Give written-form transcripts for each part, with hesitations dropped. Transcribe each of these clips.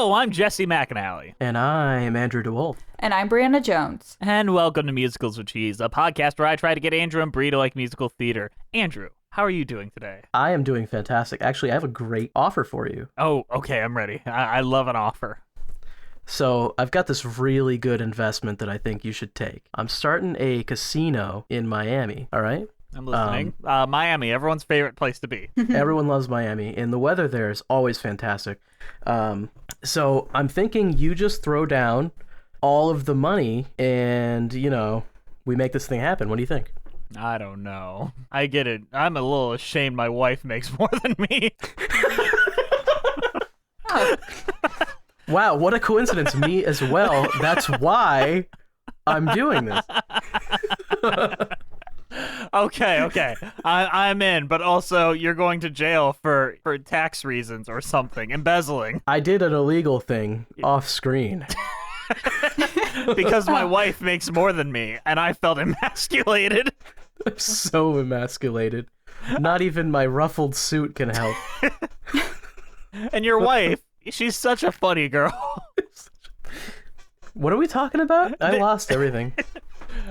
Hello, I'm Jesse McAnally. And I'm Andrew DeWolf. And I'm Brianna Jones. And welcome to Musicals with Cheese, a podcast where I try to get Andrew and Brie to like musical theater. Andrew, how are you doing today? I am doing fantastic. Actually, I have a great offer for you. Oh, okay, I'm ready. I love an offer. So I've got this really good investment that I think you should take. I'm starting a casino in Miami, all right? I'm listening. Miami, everyone's favorite place to be. Everyone loves Miami, and the weather there is always fantastic. So I'm thinking you just throw down all of the money and, we make this thing happen. What do you think? I don't know. I get it. I'm a little ashamed my wife makes more than me. Oh. Wow, what a coincidence. Me as well. That's why I'm doing this. Okay. I'm in, but also you're going to jail for tax reasons or something, embezzling. I did an illegal thing off screen. Because my wife makes more than me, and I felt emasculated. I'm so emasculated. Not even my ruffled suit can help. And your wife, she's such a funny girl. What are we talking about? I lost everything.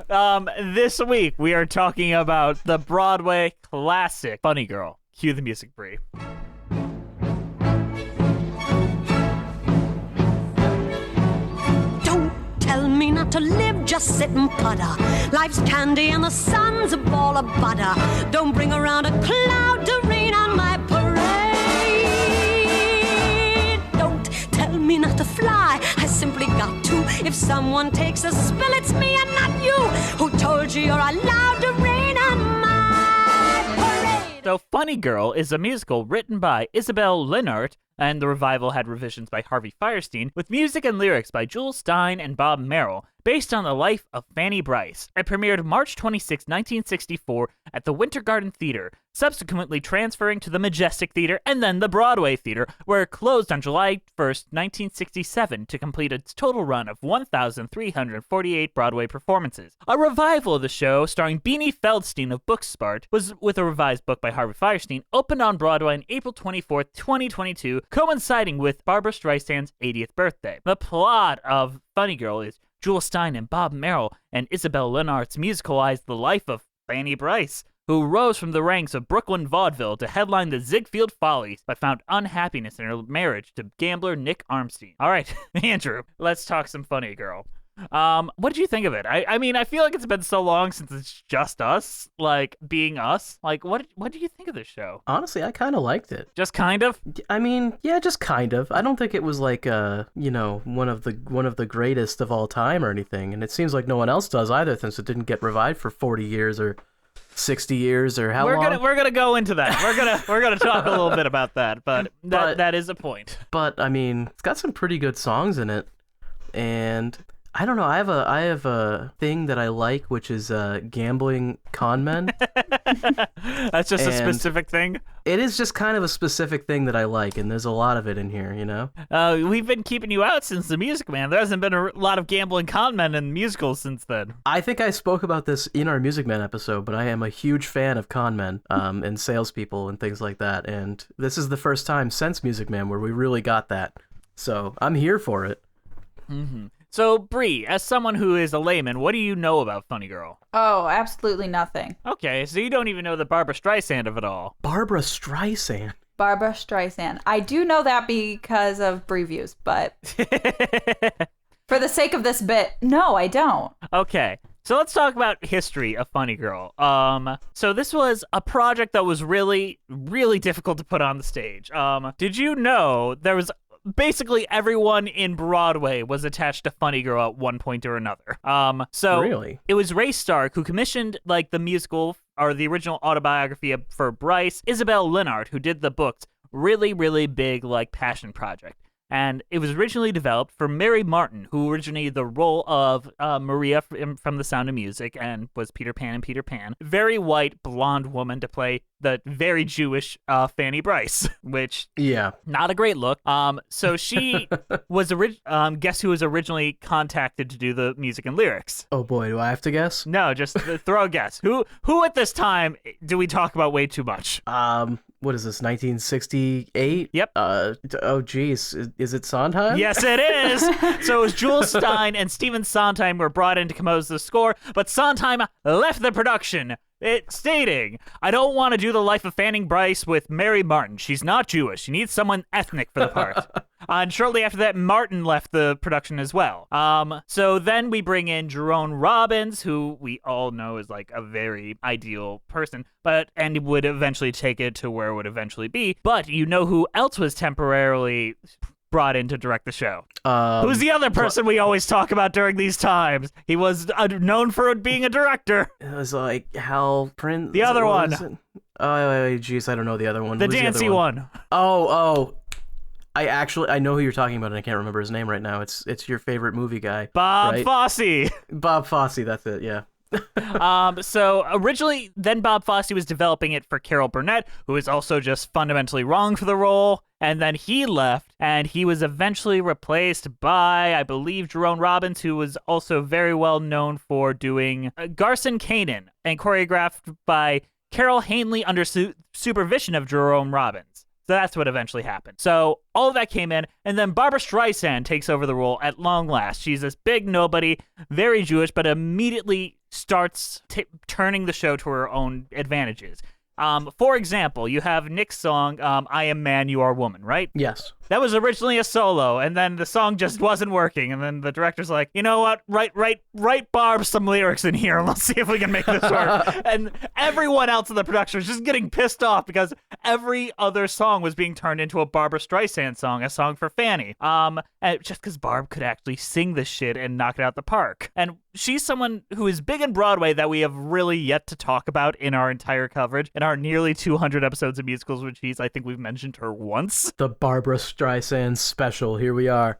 This week we are talking about the Broadway classic Funny Girl. Cue the music, Brie. Don't tell me not to live, just sit and putter. Life's candy and the sun's a ball of butter. Don't bring around a cloud to rain on my parade. Don't tell me not to fly, I simply got to. If someone takes a spill, it's me and not you. Who told you you're allowed to rain on my parade? So Funny Girl is a musical written by Isabel Linhart, and the revival had revisions by Harvey Fierstein, with music and lyrics by Jules Stein and Bob Merrill, based on the life of Fanny Brice. It premiered March 26, 1964 at the Winter Garden Theater, subsequently transferring to the Majestic Theater and then the Broadway Theater, where it closed on July 1st, 1967 to complete its total run of 1,348 Broadway performances. A revival of the show, starring Beanie Feldstein of Booksmart, was with a revised book by Harvey Fierstein, opened on Broadway on April 24, 2022, coinciding with Barbra Streisand's 80th birthday. The plot of Funny Girl is Jules Stein and Bob Merrill and Isabel Linhart's musicalized the life of Fanny Brice, who rose from the ranks of Brooklyn vaudeville to headline the Ziegfeld Follies, but found unhappiness in her marriage to gambler Nick Armstein. All right, Andrew, let's talk some Funny Girl. What did you think of it? I mean, I feel like it's been so long since it's just us, like, being us. Like, what do you think of this show? Honestly, I kind of liked it. Just kind of? I mean, yeah, just kind of. I don't think it was like, one of the greatest of all time or anything. And it seems like no one else does either, since it didn't get revived for 40 years or 60 years or how long. We're gonna go into that. We're gonna talk a little bit about that, but that is a point. But I mean, it's got some pretty good songs in it, and I don't know. I have a thing that I like, which is gambling con men. That's just a specific thing. It is just kind of a specific thing that I like, and there's a lot of it in here. We've been keeping you out since The Music Man. There hasn't been a lot of gambling con men in musicals since then. I think I spoke about this in our Music Man episode, but I am a huge fan of con men and salespeople and things like that. And this is the first time since Music Man where we really got that. So I'm here for it. Mm-hmm. So, Brie, as someone who is a layman, what do you know about Funny Girl? Oh, absolutely nothing. Okay, so you don't even know the Barbra Streisand of it all. Barbra Streisand? Barbra Streisand. I do know that because of Brie Views, but for the sake of this bit, no, I don't. Okay, so let's talk about history of Funny Girl. So this was a project that was really, really difficult to put on the stage. Did you know there was basically everyone in Broadway was attached to Funny Girl at one point or another. So really? It was Ray Stark who commissioned like the musical or the original autobiography for Brice, Isabel Linhart, who did the books, really, really big like passion project. And it was originally developed for Mary Martin, who originated the role of Maria from The Sound of Music and was Peter Pan in Peter Pan. Very white, blonde woman to play the very Jewish Fanny Brice, which Yeah. not a great look. So she was guess who was originally contacted to do the music and lyrics? Oh boy, do I have to guess? No, just throw a guess. Who at this time do we talk about way too much? What is this, 1968? Yep. Oh geez, is it Sondheim? Yes, it is. So it was Jules Stein and Stephen Sondheim were brought in to compose the score, but Sondheim left the production. Stating, I don't want to do the life of Fanny Brice with Mary Martin. She's not Jewish. She needs someone ethnic for the part. And shortly after that, Martin left the production as well. So then we bring in Jerome Robbins, who we all know is like a very ideal person, and would eventually take it to where it would eventually be. But you know who else was temporarily brought in to direct the show? Who's the other person we always talk about during these times? He was known for being a director. It was like Hal Prince. The other one. Oh, geez, I don't know the other one. The Who's Dancy other one. Oh. I know who you're talking about, and I can't remember his name right now. It's your favorite movie guy. Bob right? Fosse. Bob Fosse, that's it, yeah. So originally, then Bob Fosse was developing it for Carol Burnett, who is also just fundamentally wrong for the role. And then he left, and he was eventually replaced by, I believe, Jerome Robbins, who was also very well known for doing Garson Kanin, and choreographed by Carol Hanley under supervision of Jerome Robbins. So that's what eventually happened. So all of that came in, and then Barbra Streisand takes over the role at long last. She's this big nobody, very Jewish, but immediately starts turning the show to her own advantages. For example, you have Nick's song, I Am Man, You Are Woman, right? Yes. That was originally a solo, and then the song just wasn't working, and then the director's like, you know what, write Barb some lyrics in here, and let's see if we can make this work. And everyone else in the production was just getting pissed off because every other song was being turned into a Barbra Streisand song, a song for Fanny. And just because Barb could actually sing this shit and knock it out the park. And she's someone who is big in Broadway that we have really yet to talk about in our entire coverage, in our nearly 200 episodes of musicals with Cheese. I think we've mentioned her once. The Barbra Streisand special. Here we are.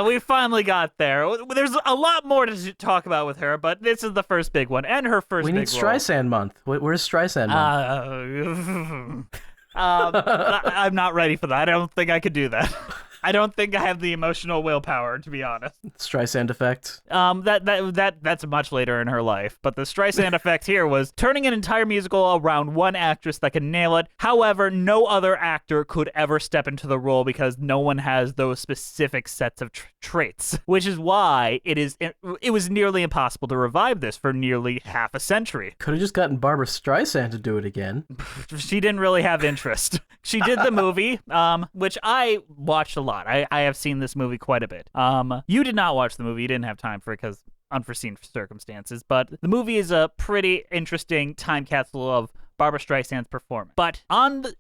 We finally got there. There's a lot more to talk about with her, but this is the first big one, and her first big role. We need Streisand month. Where's Streisand month? I'm not ready for that. I don't think I could do that. I don't think I have the emotional willpower, to be honest. Streisand effect. That's much later in her life. But the Streisand effect here was turning an entire musical around one actress that could nail it. However, no other actor could ever step into the role because no one has those specific sets of traits, which is why it was nearly impossible to revive this for nearly half a century. Could have just gotten Barbra Streisand to do it again. She didn't really have interest. She did the movie, which I watched a lot. I have seen this movie quite a bit. You did not watch the movie. You didn't have time for it because unforeseen circumstances. But the movie is a pretty interesting time capsule of Barbra Streisand's performance. But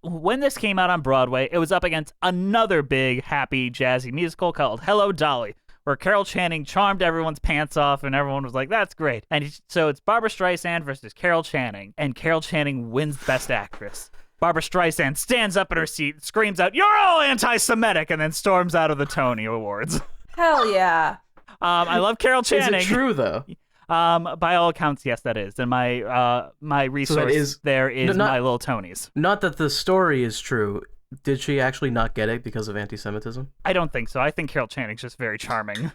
when this came out on Broadway, it was up against another big, happy, jazzy musical called Hello, Dolly, where Carol Channing charmed everyone's pants off, and everyone was like, that's great. And so it's Barbra Streisand versus Carol Channing, and Carol Channing wins Best Actress. Barbra Streisand stands up in her seat, screams out, "You're all anti-Semitic," and then storms out of the Tony Awards. Hell yeah. I love Carol Channing. Is it true, though? By all accounts, yes, that is. And my resource there is My Little Tonys. Not that the story is true. Did she actually not get it because of anti-Semitism? I don't think so. I think Carol Channing's just very charming.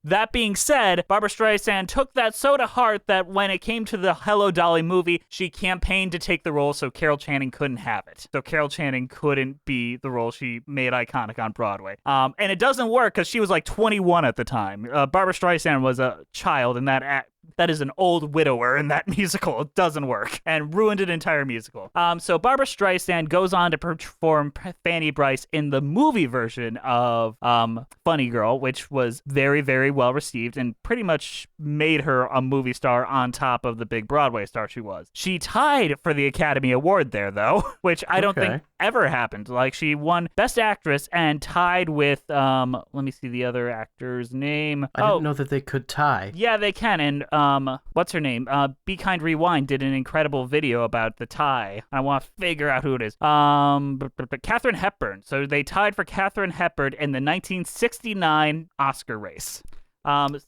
That being said, Barbra Streisand took that so to heart that when it came to the Hello, Dolly movie, she campaigned to take the role so Carol Channing couldn't have it. So Carol Channing couldn't be the role she made iconic on Broadway. And it doesn't work because she was like 21 at the time. Barbra Streisand was a child, and that is an old widower in that musical. It doesn't work and ruined an entire musical. So Barbra Streisand goes on to perform Fanny Brice in the movie version of Funny Girl, which was very, very well received and pretty much made her a movie star on top of the big Broadway star she was. She tied for the Academy Award there, though, which I don't think ever happened. Like, she won Best Actress and tied with, let me see the other actor's name. I didn't know that they could tie. Yeah, they can. And what's her name? Be Kind Rewind did an incredible video about the tie. I want to figure out who it is. But Katharine Hepburn. So they tied for Katharine Hepburn in the 1969 Oscar race.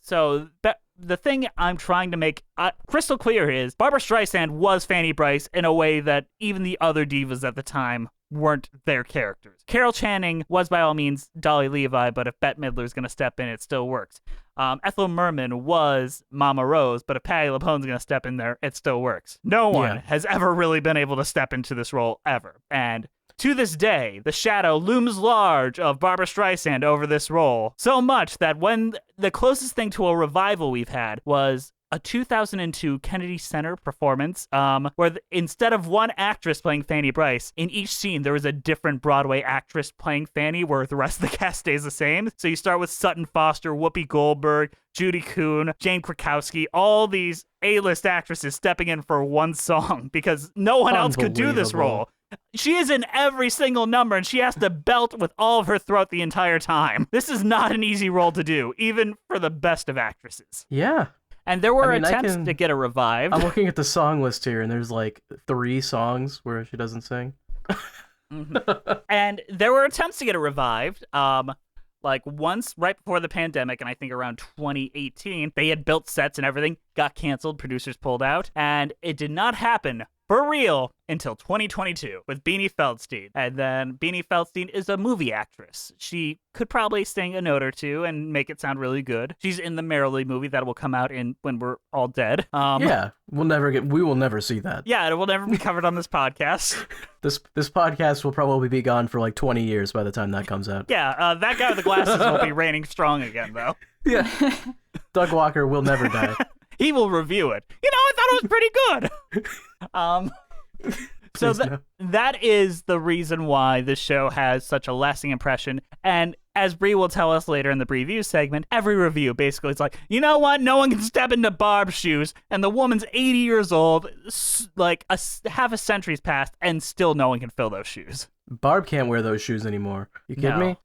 So the thing I'm trying to make crystal clear is Barbra Streisand was Fanny Brice in a way that even the other divas at the time weren't their characters. Carol Channing was by all means Dolly Levi, but if Bette Midler's going to step in, it still works. Ethel Merman was Mama Rose, but if Patti LuPone's going to step in there, it still works. No one has ever really been able to step into this role ever. And to this day, the shadow looms large of Barbra Streisand over this role, so much that when the closest thing to a revival we've had was a 2002 Kennedy Center performance where instead of one actress playing Fanny Brice, in each scene there was a different Broadway actress playing Fanny where the rest of the cast stays the same. So you start with Sutton Foster, Whoopi Goldberg, Judy Kuhn, Jane Krakowski, all these A-list actresses stepping in for one song because no one else could do this role. She is in every single number, and she has to belt with all of her throat the entire time. This is not an easy role to do, even for the best of actresses. Yeah. And there were attempts to get her revived. I'm looking at the song list here, and there's like 3 songs where she doesn't sing. And there were attempts to get her revived. Like once right before the pandemic, and I think around 2018, they had built sets and everything, got canceled, producers pulled out, and it did not happen for real until 2022 with Beanie Feldstein. And then Beanie Feldstein is a movie actress. She could probably sing a note or two and make it sound really good. She's in the Merrily movie that will come out in when we're all dead. Yeah, we will never see that. Yeah, it will never be covered on this podcast. This podcast will probably be gone for like 20 years by the time that comes out. Yeah, that guy with the glasses will be reigning strong again, though. Yeah. Doug Walker will never die. He will review it. You know, I thought it was pretty good. So that is the reason why this show has such a lasting impression. And as Bree will tell us later in the preview segment, every review basically is like, you know what? No one can step into Barb's shoes. And the woman's 80 years old, like half a century's passed, and still no one can fill those shoes. Barb can't wear those shoes anymore. You kidding me?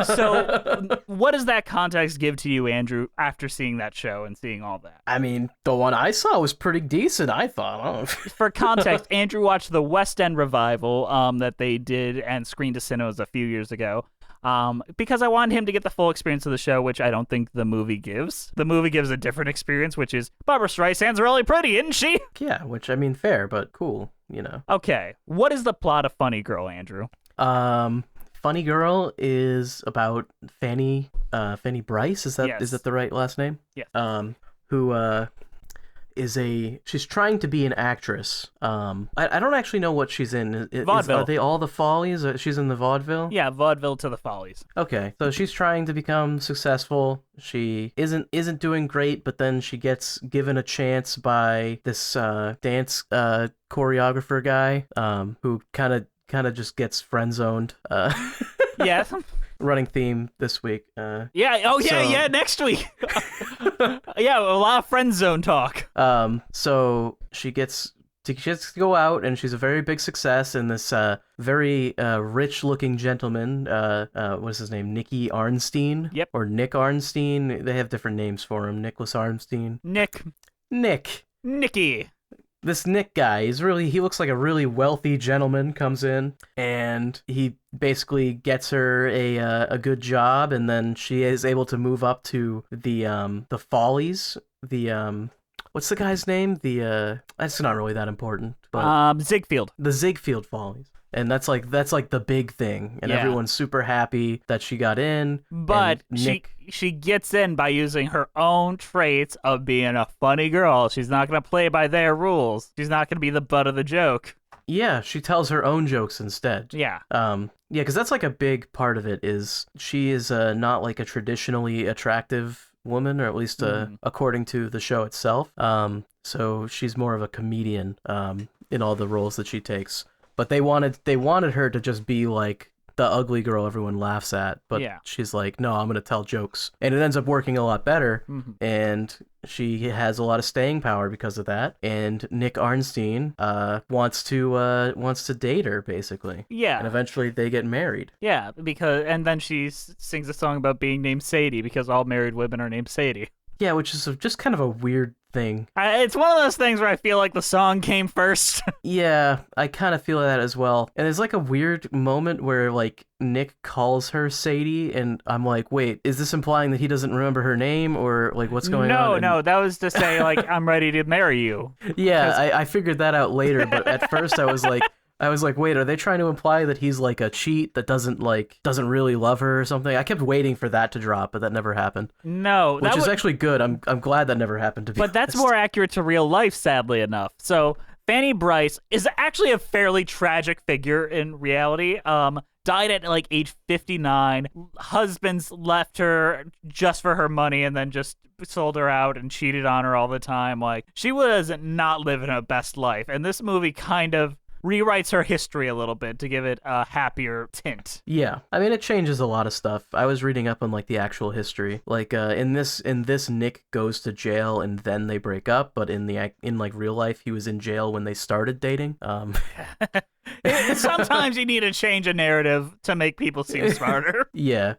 So what does that context give to you, Andrew, after seeing that show and seeing all that? I mean, the one I saw was pretty decent, I thought. For context, Andrew watched the West End revival that they did and screened to cinemas a few years ago. Because I wanted him to get the full experience of the show, which I don't think the movie gives. The movie gives a different experience, which is Barbra Streisand's really pretty, isn't she? Yeah, which, I mean, fair, but cool, you know. Okay, what is the plot of Funny Girl, Andrew? Funny Girl is about Fanny Brice, is that the right last name? Yes. Who she's trying to be an actress. I don't actually know what she's in. Vaudeville. Are they all the Follies? She's in the vaudeville? Yeah, vaudeville to the Follies. Okay, so she's trying to become successful. She isn't doing great, but then she gets given a chance by this dance choreographer guy who kind of just gets friend zoned. Yeah. Running theme this week. Yeah, next week. Yeah, a lot of friend zone talk. So she gets to go out, and she's a very big success, and this very rich-looking gentleman, what's his name, Nicky Arnstein? Yep. Or Nick Arnstein. They have different names for him. Nicholas Arnstein. Nicky. This Nick guy, he looks like a really wealthy gentleman, comes in, and he basically gets her a good job, and then she is able to move up to the Follies. What's the guy's name? That's not really that important, but Ziegfeld. The Ziegfeld Follies. And that's like the big thing, and everyone's super happy that she got in. But she gets in by using her own traits of being a funny girl. She's not going to play by their rules. She's not going to be the butt of the joke. Yeah, she tells her own jokes instead. Yeah. Yeah, because that's like a big part of it is she is not like a traditionally attractive woman, or at least according to the show itself. So she's more of a comedian in all the roles that she takes. But they wanted her to just be like the ugly girl everyone laughs at. But she's like, no, I'm going to tell jokes. And it ends up working a lot better. Mm-hmm. And she has a lot of staying power because of that. And Nick Arnstein wants to date her, basically. Yeah. And eventually they get married. Yeah, and then she sings a song about being named Sadie because all married women are named Sadie. Yeah, which is just kind of a weird thing. It's one of those things where I feel like the song came first. Yeah, I kind of feel that as well. And there's like a weird moment where like Nick calls her Sadie, and I'm like, wait, is this implying that he doesn't remember her name, or like what's going on? No, that was to say like I'm ready to marry you. Yeah, I figured that out later, but at first I was like, wait, are they trying to imply that he's like a cheat that doesn't really love her or something? I kept waiting for that to drop, but that never happened. No, which is actually good. I'm glad that never happened to be But that's honest. more accurate to real life, sadly enough. So Fanny Bryce is actually a fairly tragic figure in reality. Died at like age 59. Husbands left her just for her money and then just sold her out and cheated on her all the time. Like, she was not living her best life. And this movie kind of rewrites her history a little bit to give it a happier tint. Yeah, I mean, it changes a lot of stuff. I was reading up on like the actual history. Like in this Nick goes to jail and then they break up, but in like real life he was in jail when they started dating. Sometimes you need to change a narrative to make people seem smarter. Yeah.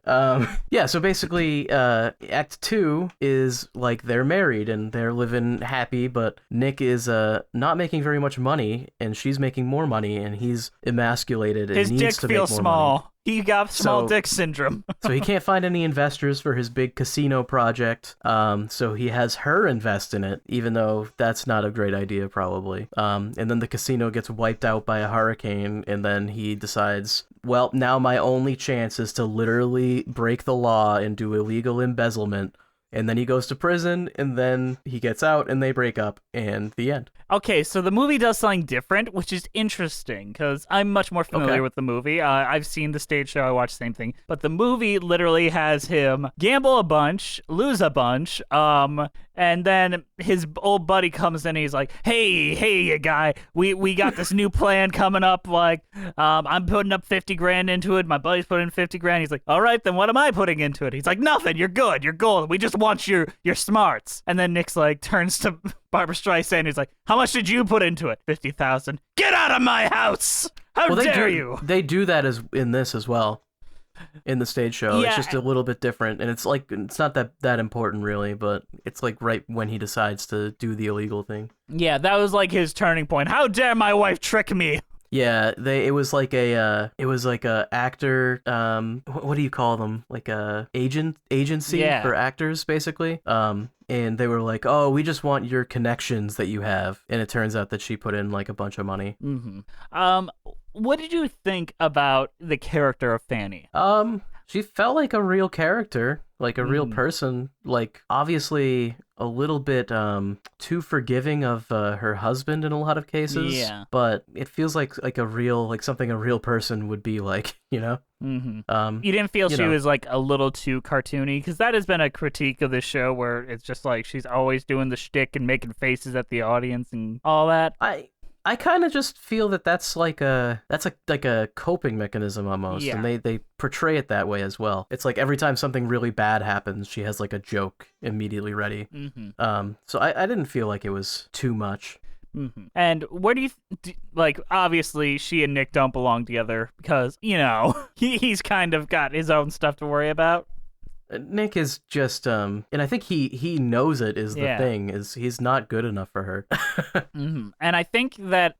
Yeah, so basically Act 2 is like they're married and they're living happy, but Nick is not making very much money and she's making more money, and he's emasculated and His needs dick to feels make more small. money. He got small dick syndrome. So he can't find any investors for his big casino project. So he has her invest in it, even though that's not a great idea probably. And then the casino gets wiped out by a hurricane, and then he decides, well, now my only chance is to literally break the law and do illegal embezzlement. And then he goes to prison, and then he gets out, and they break up, and the end. Okay, so the movie does something different, which is interesting, because I'm much more familiar with the movie. I've seen the stage show, I watched the same thing. But the movie literally has him gamble a bunch, lose a bunch, and then his old buddy comes in and he's like, hey, guy, we got this new plan coming up, like, I'm putting up 50 grand into it, my buddy's putting in 50 grand. He's like, all right, then what am I putting into it? He's like, nothing, you're good, you're golden, we just want your smarts. And then Nick's like, turns to Barbara Streisand, he's like, how much did you put into it? 50,000. Get out of my house! How dare you? They do that in this as well. In the stage show. Yeah. It's just a little bit different, and it's like it's not that important really, but it's like right when he decides to do the illegal thing. Yeah, that was like his turning point. How dare my wife trick me? Yeah, it was like a actor, what do you call them? Like a agency for actors basically. And they were like, "Oh, we just want your connections that you have." And it turns out that she put in like a bunch of money. Mm-hmm. What did you think about the character of Fanny? She felt like a real character, like a real person, like obviously a little bit too forgiving of her husband in a lot of cases. Yeah. But it feels like something a real person would be like, you know? Mm-hmm. You didn't feel she was like a little too cartoony? Because that has been a critique of the show, where it's just like she's always doing the shtick and making faces at the audience and all that. I kind of just feel that that's like a coping mechanism almost, and they portray it that way as well. It's like every time something really bad happens, she has like a joke immediately ready. Mm-hmm. So I didn't feel like it was too much. Mm-hmm. And where do you like? Obviously, she and Nick don't belong together because he's kind of got his own stuff to worry about. Nick is just and I think he knows it is the thing, is he's not good enough for her. Mm-hmm. And I think that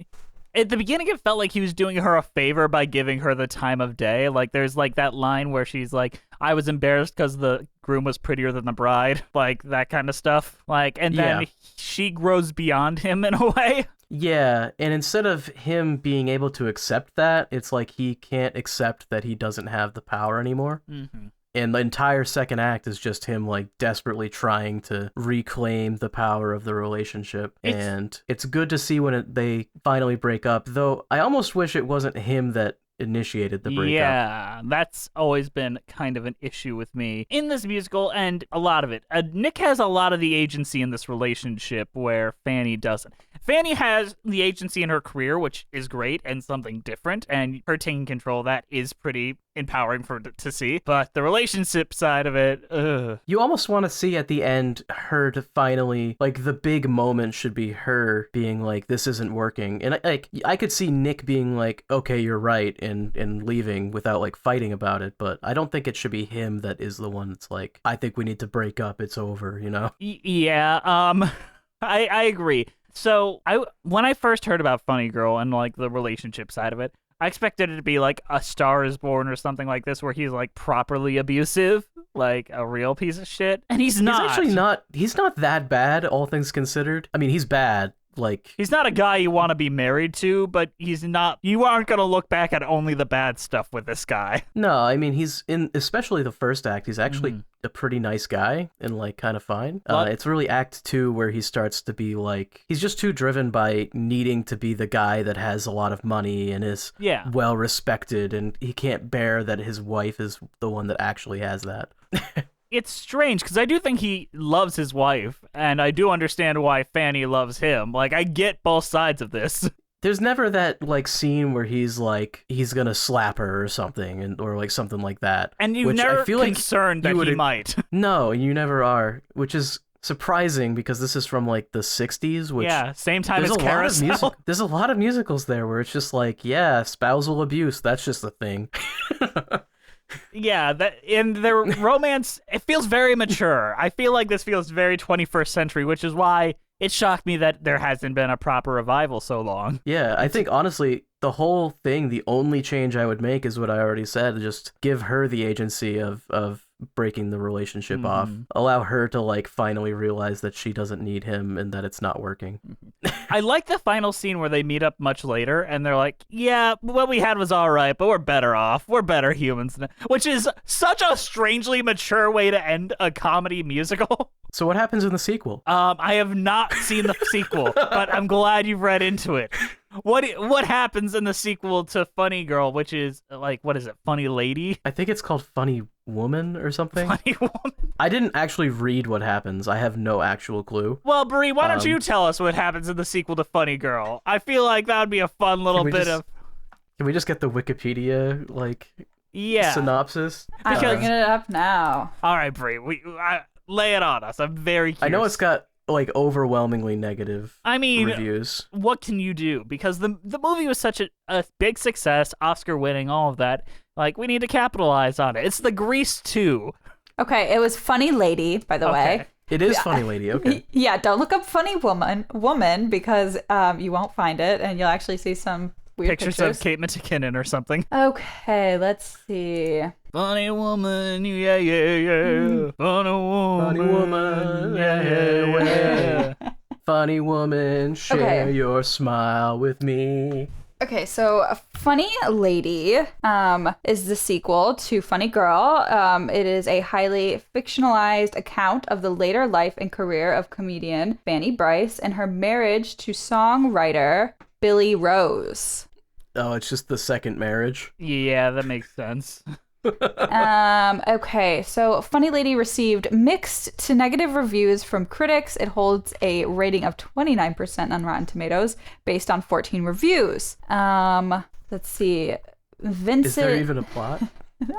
at the beginning it felt like he was doing her a favor by giving her the time of day. Like there's like that line where she's like, I was embarrassed because the groom was prettier than the bride, like that kind of stuff. Like, and then she grows beyond him in a way. Yeah, and instead of him being able to accept that, it's like he can't accept that he doesn't have the power anymore. Mm-hmm. And the entire second act is just him like desperately trying to reclaim the power of the relationship. And it's good to see when they finally break up, though I almost wish it wasn't him that initiated the breakup. Yeah, that's always been kind of an issue with me in this musical, and a lot of it. Nick has a lot of the agency in this relationship where Fanny doesn't. Fanny has the agency in her career, which is great and something different, and her taking control of that is pretty empowering to see. But the relationship side of it, ugh. You almost want to see at the end her to finally, like, the big moment should be her being like, this isn't working. And I could see Nick being like, okay, you're right, and leaving without like fighting about it. But I don't think it should be him that is the one that's like, I think we need to break up. It's over, you know? Yeah. I agree. So when I first heard about Funny Girl and like the relationship side of it, I expected it to be like A Star Is Born or something like this, where he's like properly abusive, like a real piece of shit, and he's not. He's actually not. He's not that bad, all things considered. I mean, he's bad. Like, he's not a guy you want to be married to, but he's not. You aren't gonna look back at only the bad stuff with this guy. No, I mean, he's in, especially the first act. He's actually a pretty nice guy and like kind of fine. It's really Act 2 where he starts to be like, he's just too driven by needing to be the guy that has a lot of money and is well respected, and he can't bear that his wife is the one that actually has that. It's strange, because I do think he loves his wife, and I do understand why Fanny loves him. Like, I get both sides of this. There's never that, like, scene where he's, like, he's gonna slap her or something, or, like, something like that. And you're never concerned that he might. No, you never are, which is surprising, because this is from, like, the 60s, which... Yeah, same time as Carousel. There's a lot of musicals there where it's just like, yeah, spousal abuse, that's just a thing. Yeah, that in their romance, it feels very mature. I feel like this feels very 21st century, which is why it shocked me that there hasn't been a proper revival so long. Yeah, I think, honestly, the whole thing, the only change I would make is what I already said, just give her the agency of breaking the relationship off. Allow her to, like, finally realize that she doesn't need him and that it's not working. I like the final scene where they meet up much later and they're like, yeah, what we had was all right, but we're better off. We're better humans now. Which is such a strangely mature way to end a comedy musical. So what happens in the sequel? I have not seen the sequel, but I'm glad you've read into it. What happens in the sequel to Funny Girl, which is, like, what is it, Funny Lady? I think it's called Funny Woman or something. Funny Woman? I didn't actually read what happens. I have no actual clue. Well, Brie, why don't you tell us what happens in the sequel to Funny Girl? I feel like that would be a fun little bit of... Can we just get the Wikipedia, like, synopsis? I'm bringing it up now. All right, Brie, lay it on us. I'm very curious. I know it's got, like, overwhelmingly negative reviews. What can you do? Because the movie was such a big success, Oscar winning, all of that. Like, we need to capitalize on it. It's the Grease 2. Okay, it was Funny Lady, by the way. It is Funny Lady, okay. Yeah, don't look up Funny Woman because you won't find it, and you'll actually see some weird pictures of Kate McKinnon or something. Okay, let's see. Funny woman, yeah, yeah, yeah. Funny woman, yeah. Funny woman, share your smile with me. Okay, so Funny Lady is the sequel to Funny Girl. It is a highly fictionalized account of the later life and career of comedian Fanny Brice and her marriage to songwriter Billy Rose. Oh, it's just the second marriage? Yeah, that makes sense. Okay, so Funny Lady received mixed to negative reviews from critics. It holds a rating of 29% on Rotten Tomatoes based on 14 reviews. Let's see. Vincent... Is there even a plot?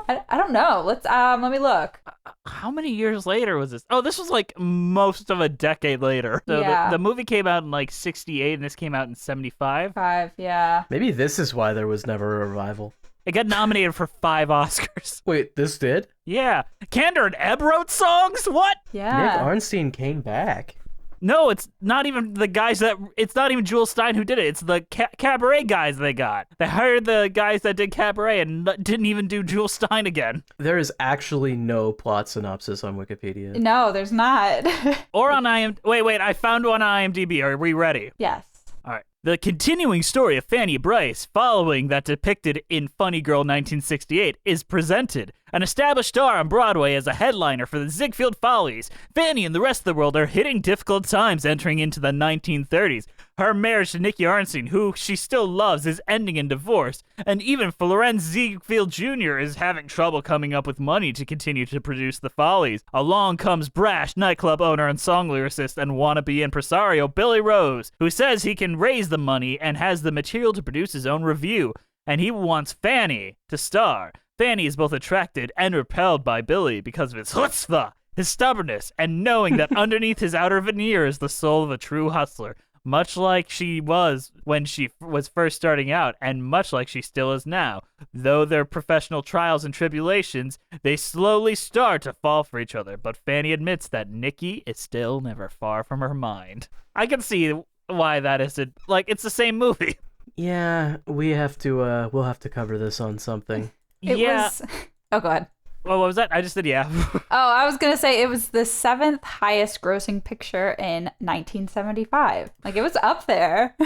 I don't know. Let me look. How many years later was this? Oh, this was like most of a decade later. So the movie came out in like 68 and this came out in 75. Yeah. Maybe this is why there was never a revival. It got nominated for 5 Oscars. Wait, this did? Yeah. Kander and Ebb wrote songs? What? Yeah. Nick Arnstein came back. No, it's not even the guys that... It's not even Jules Stein who did it. It's the Cabaret guys they got. They hired the guys that did Cabaret and didn't even do Jules Stein again. There is actually no plot synopsis on Wikipedia. No, there's not. Or on IMDb. Wait, I found one on IMDb. Are we ready? Yes. All right. The continuing story of Fanny Brice, following that depicted in Funny Girl 1968, is presented. An established star on Broadway as a headliner for the Ziegfeld Follies, Fanny and the rest of the world are hitting difficult times entering into the 1930s. Her marriage to Nicky Arnstein, who she still loves, is ending in divorce, and even Florenz Ziegfeld Jr. is having trouble coming up with money to continue to produce the Follies. Along comes brash nightclub owner and song lyricist and wannabe impresario Billy Rose, who says he can raise the money and has the material to produce his own revue, and he wants Fanny to star. Fanny is both attracted and repelled by Billy because of his chutzpah, his stubbornness, and knowing that underneath his outer veneer is the soul of a true hustler, much like she was when she was first starting out, and much like she still is now. Though their professional trials and tribulations, they slowly start to fall for each other, but Fanny admits that Nikki is still never far from her mind. I can see why that isn't, like, it's the same movie. Yeah, we'll have to cover this on something. Oh, go ahead. Well, what was that? I just said yeah. I was going to say it was the 7th highest grossing picture in 1975. Like, it was up there.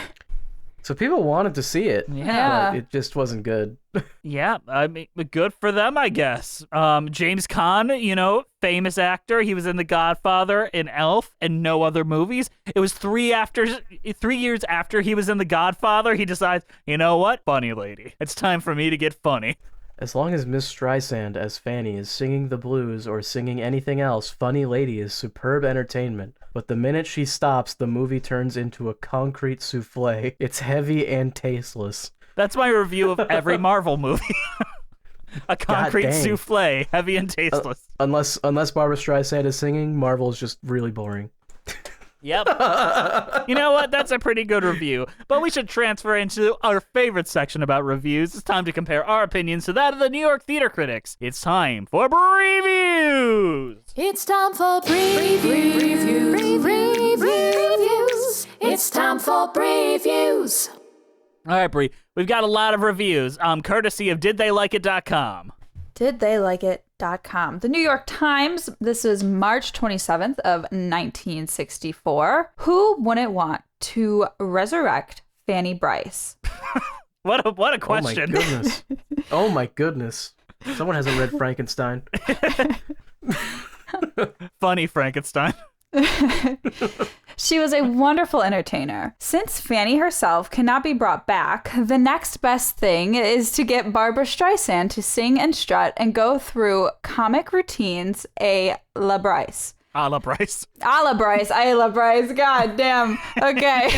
So people wanted to see it. Yeah. But it just wasn't good. Yeah, I mean, good for them, I guess. James Caan, famous actor. He was in The Godfather, in Elf, and no other movies. It was 3 years after he was in The Godfather, he decides, you know what? Funny lady. It's time for me to get funny. As long as Miss Streisand as Fanny is singing the blues or singing anything else, Funny Lady is superb entertainment. But the minute she stops, the movie turns into a concrete souffle. It's heavy and tasteless. That's my review of every Marvel movie. A concrete souffle, heavy and tasteless. Unless Barbra Streisand is singing, Marvel is just really boring. Yep. You know what? That's a pretty good review. But we should transfer into our favorite section about reviews. It's time to compare our opinions to that of the New York theater critics. It's time for previews. It's time for previews. It's time for previews. All right, Bree. We've got a lot of reviews, courtesy of DidTheyLikeIt.com. DidTheyLikeIt.com. The New York Times, this is March 27th of 1964. Who wouldn't want to resurrect Fanny Brice? What a question. Oh my goodness. Someone hasn't read Frankenstein. Funny Frankenstein. She was a wonderful entertainer. Since Fanny herself cannot be brought back, the next best thing is to get Barbra Streisand to sing and strut and go through comic routines a la Brice. A la Brice. A la Brice. I la Brice. God damn. Okay.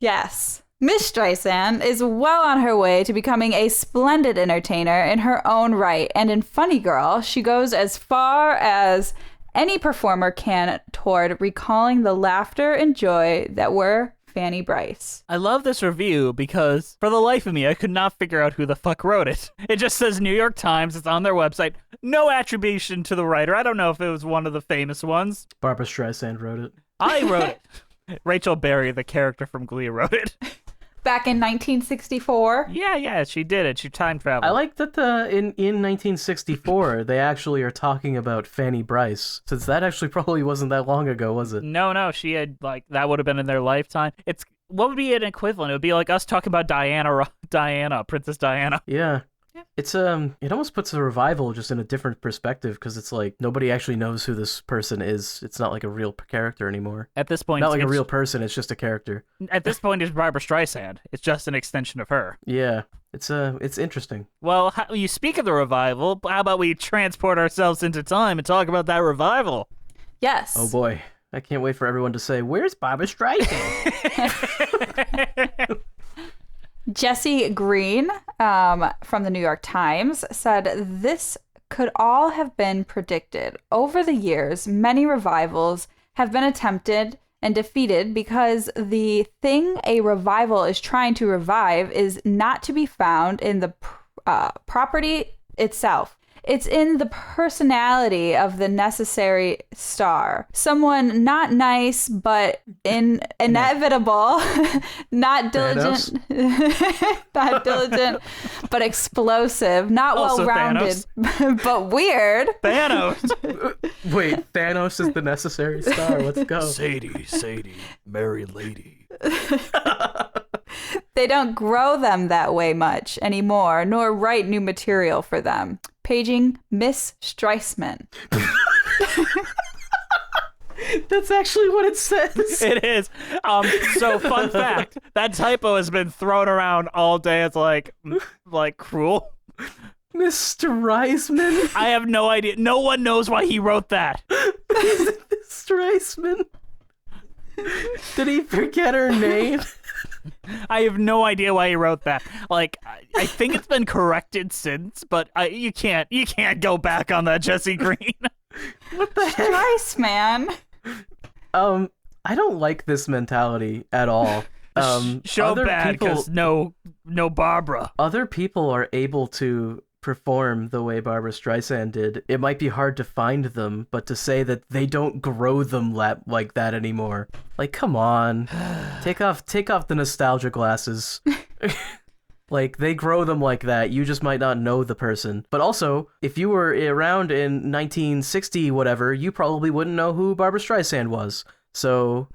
Yes. Miss Streisand is well on her way to becoming a splendid entertainer in her own right, and in Funny Girl, she goes as far as any performer can toward recalling the laughter and joy that were Fanny Brice. I love this review because, for the life of me, I could not figure out who the fuck wrote it. It just says New York Times. It's on their website. No attribution to the writer. I don't know if it was one of the famous ones. Barbra Streisand wrote it. I wrote it. Rachel Berry, the character from Glee, wrote it. Back in 1964? Yeah, she did it. She time traveled. I like that in 1964, they actually are talking about Fanny Brice, since that actually probably wasn't that long ago, was it? No, she had, that would have been in their lifetime. What would be an equivalent? It would be like us talking about Princess Diana. Yeah. It's it almost puts the revival just in a different perspective, because it's like nobody actually knows who this person is. It's not like a real character anymore. At this point, not like a real person. It's just a character. At this point, it's Barbra Streisand. It's just an extension of her. Yeah, it's interesting. Well, you speak of the revival. How about we transport ourselves into time and talk about that revival? Yes. Oh boy, I can't wait for everyone to say, "Where's Barbra Streisand?" Jesse Green from the New York Times said, "This could all have been predicted. Over the years, many revivals have been attempted and defeated because the thing a revival is trying to revive is not to be found in the property itself. It's in the personality of the necessary star. Someone not nice, but inevitable, not diligent, not diligent, but explosive, not Also well-rounded, but weird. Thanos. Wait, Thanos is the necessary star. Let's go. Sadie, merry lady. They don't grow them that way much anymore, nor write new material for them. Paging Miss Streisand." That's actually what it says. It is. So fun fact, that typo has been thrown around all day. It's like cruel. Mr. Reisman? I have no idea. No one knows why he wrote that. Mr. Reisman? Did he forget her name? I have no idea why he wrote that. Like, I think it's been corrected since, but you can't go back on that, Jesse Green. What the heck? Nice, man. I don't like this mentality at all. Show other bad people, because no Barbara. other people are able to perform the way Barbara Streisand did. It might be hard to find them, but to say that they don't grow them like that anymore, like, come on, take off the nostalgia glasses. Like, they grow them like that. You just might not know the person. But also, if you were around in 1960 whatever, you probably wouldn't know who Barbara Streisand was. So,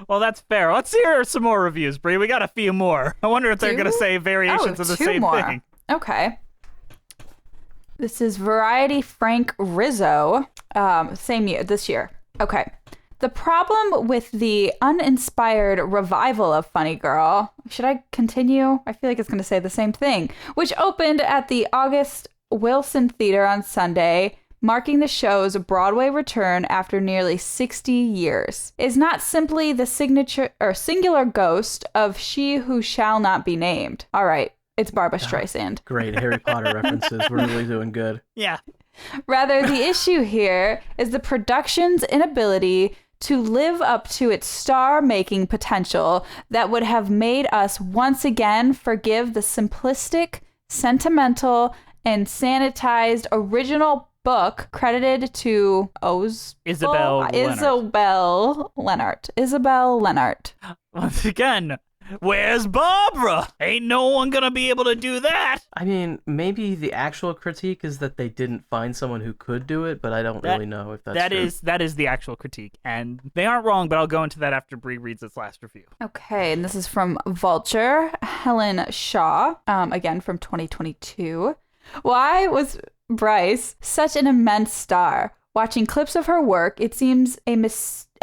Well, that's fair. Let's hear some more reviews, Brie. We got a few more. I wonder if they're going to say variations of the two same more. thing. Okay. This is Variety Frank Rizzo. Same year, this year. Okay. The problem with the uninspired revival of Funny Girl, should I continue? I feel like it's going to say the same thing, which opened at the August Wilson Theater on Sunday, marking the show's Broadway return after nearly 60 years, is not simply the singular ghost of she who shall not be named. All right, it's Barbara Streisand. great Harry Potter references. We're really doing good. Yeah. Rather, the issue here is the production's inability to live up to its star-making potential that would have made us once again forgive the simplistic, sentimental, and sanitized original book credited to Isabel Leonard. Once again, where's Barbara? Ain't no one gonna be able to do that. I mean, maybe the actual critique is that they didn't find someone who could do it, but I don't really know if that's true. That is the actual critique, and they aren't wrong, but I'll go into that after Brie reads its last review. Okay, and this is from Vulture, Helen Shaw, again from 2022. Why was Bryce such an immense star? Watching clips of her work, it seems a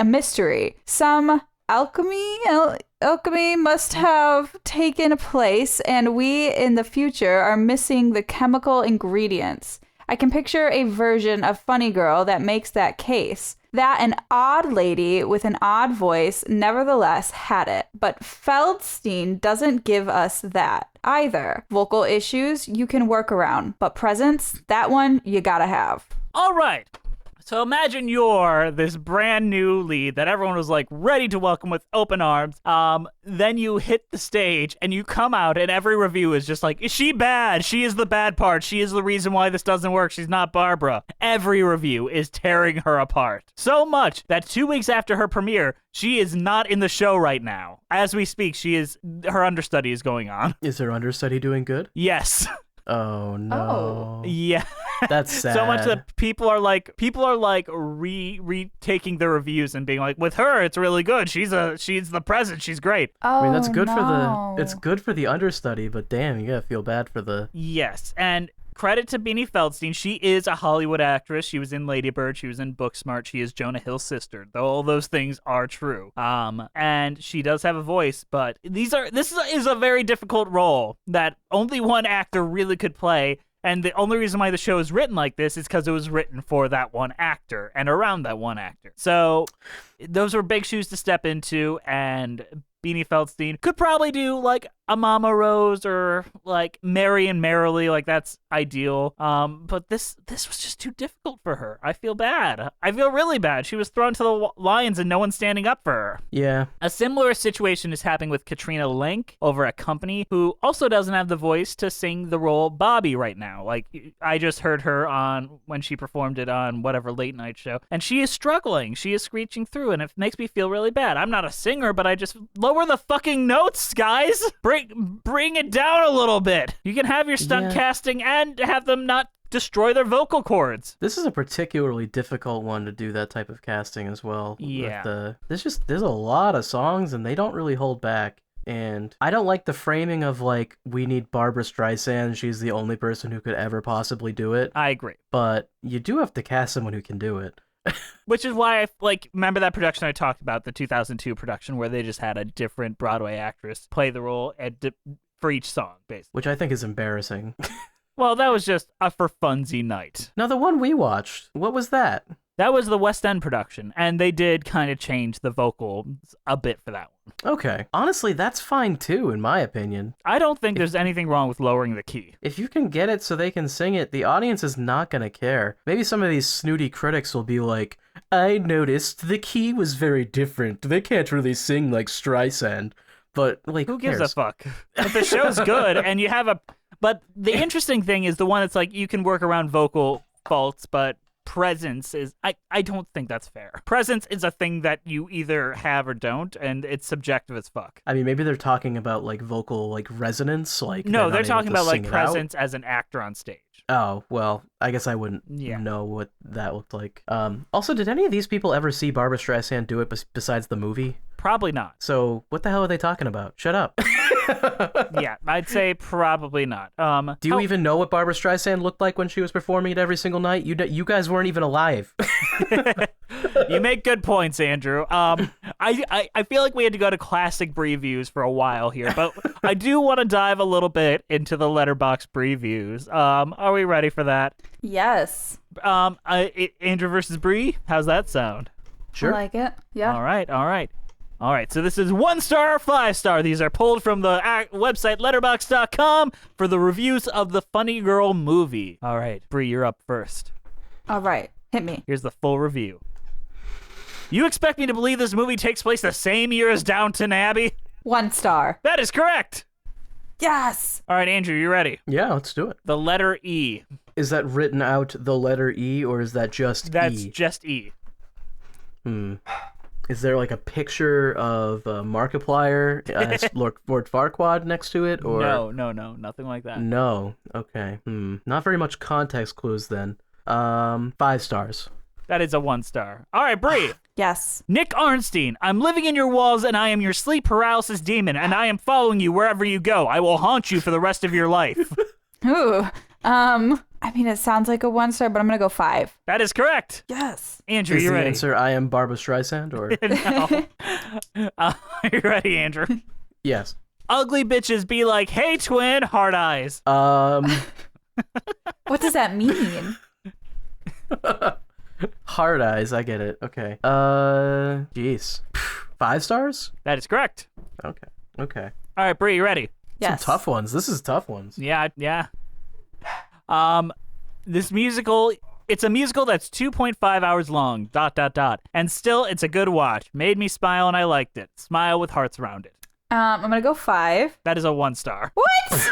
mystery. Some alchemy must have taken place, and we in the future are missing the chemical ingredients. I can picture a version of Funny Girl that makes that case. That an odd lady with an odd voice nevertheless had it. But Feldstein doesn't give us that either. Vocal issues you can work around, but presence, that one you gotta have. All right. So imagine you're this brand new lead that everyone was like ready to welcome with open arms. Then you hit the stage and you come out and every review is just like, is she bad? She is the bad part. She is the reason why this doesn't work. She's not Barbara. Every review is tearing her apart. So much that 2 weeks after her premiere, she is not in the show right now. As we speak, her understudy is going on. Is her understudy doing good? Yes. Oh no. Yeah. That's sad. So much that people are retaking the reviews and being like, with her, it's really good. She's the present. She's great. Oh, I mean, that's good no. it's good for the understudy, but damn, you gotta feel bad for the... Yes, and credit to Beanie Feldstein. She is a Hollywood actress. She was in Lady Bird. She was in Booksmart. She is Jonah Hill's sister. Though all those things are true. And she does have a voice, but this is a very difficult role that only one actor really could play. And the only reason why the show is written like this is because it was written for that one actor and around that one actor. So those were big shoes to step into, and Beanie Feldstein could probably do like a Mama Rose or like Mary and Merrily, like that's ideal. But this was just too difficult for her. I feel bad. I feel really bad. She was thrown to the lions and no one's standing up for her. Yeah. A similar situation is happening with Katrina Lenk over at Company, who also doesn't have the voice to sing the role Bobby right now. Like, I just heard her on when she performed it on whatever late night show, and she is struggling. She is screeching through, and it makes me feel really bad. I'm not a singer, but I just lower the fucking notes, guys. Bring it down a little bit. You can have your stunt casting and have them not destroy their vocal cords. This is a particularly difficult one to do that type of casting as well. Yeah. There's a lot of songs and they don't really hold back. And I don't like the framing of like, we need Barbara Streisand. She's the only person who could ever possibly do it. I agree. But you do have to cast someone who can do it. Which is why remember that production I talked about, the 2002 production where they just had a different Broadway actress play the role for each song, basically. Which I think is embarrassing. Well, that was just a for funsy night. Now, the one we watched, what was that? That was the West End production, and they did kind of change the vocals a bit for that one. Okay. Honestly, that's fine too, in my opinion. I don't think there's anything wrong with lowering the key. If you can get it so they can sing it, the audience is not going to care. Maybe some of these snooty critics will be like, I noticed the key was very different. They can't really sing like Streisand. But, like, Who gives cares? a fuck? If the show's good and you have a... But the interesting thing is the one that's like, you can work around vocal faults, but presence is... I don't think that's fair. Presence is a thing that you either have or don't, and it's subjective as fuck. I mean, maybe they're talking about, like, vocal, like, resonance. Like No, they're not able talking to about, like, sing it out. presence as an actor on stage. Oh, well, I guess I wouldn't Yeah. know what that looked like. Also, did any of these people ever see Barbra Streisand do it besides the movie? Probably not. So, what the hell are they talking about? Shut up. Yeah, I'd say probably not. Do you even know what Barbra Streisand looked like when she was performing it every single night? You guys weren't even alive. You make good points, Andrew. I feel like we had to go to classic Brie views for a while here, but I do want to dive a little bit into the Letterboxd Brie views. Are we ready for that? Yes. Andrew versus Brie? How's that sound? Sure. I like it. Yeah. All right. So this is 1 star or 5 star. These are pulled from the website letterboxd.com for the reviews of the Funny Girl movie. All right, Brie, you're up first. All right. Hit me. Here's the full review. You expect me to believe this movie takes place the same year as Downton Abbey? 1 star. That is correct. Yes. All right, Andrew, you ready? Yeah, let's do it. The letter E. Is that written out the letter E, or is that just That's E? just E. Is there like a picture of Markiplier as Lord Farquaad next to it, or No, nothing like that. No. Okay. Not very much context clues then. 5 stars. That is a 1 star. All right, Brie. Yes. Nick Arnstein, I'm living in your walls and I am your sleep paralysis demon and I am following you wherever you go. I will haunt you for the rest of your life. Ooh. I mean, it sounds like a 1 star, but I'm gonna go 5. That is correct. Yes. Andrew, Is you the ready? answer I am Barbra Streisand, or No. Are you ready, Andrew? yes? Ugly bitches be like, hey, twin, hard eyes. What does that mean? Hard eyes. I get it. Okay. Jeez. 5 stars? That is correct. Okay. All right, Brie, you ready? Yes. Some tough ones. This is tough ones. Yeah. This musical, it's a musical that's 2.5 hours long, ... And still, it's a good watch. Made me smile and I liked it. Smile with hearts around it. I'm gonna go 5. That is a 1 star. What?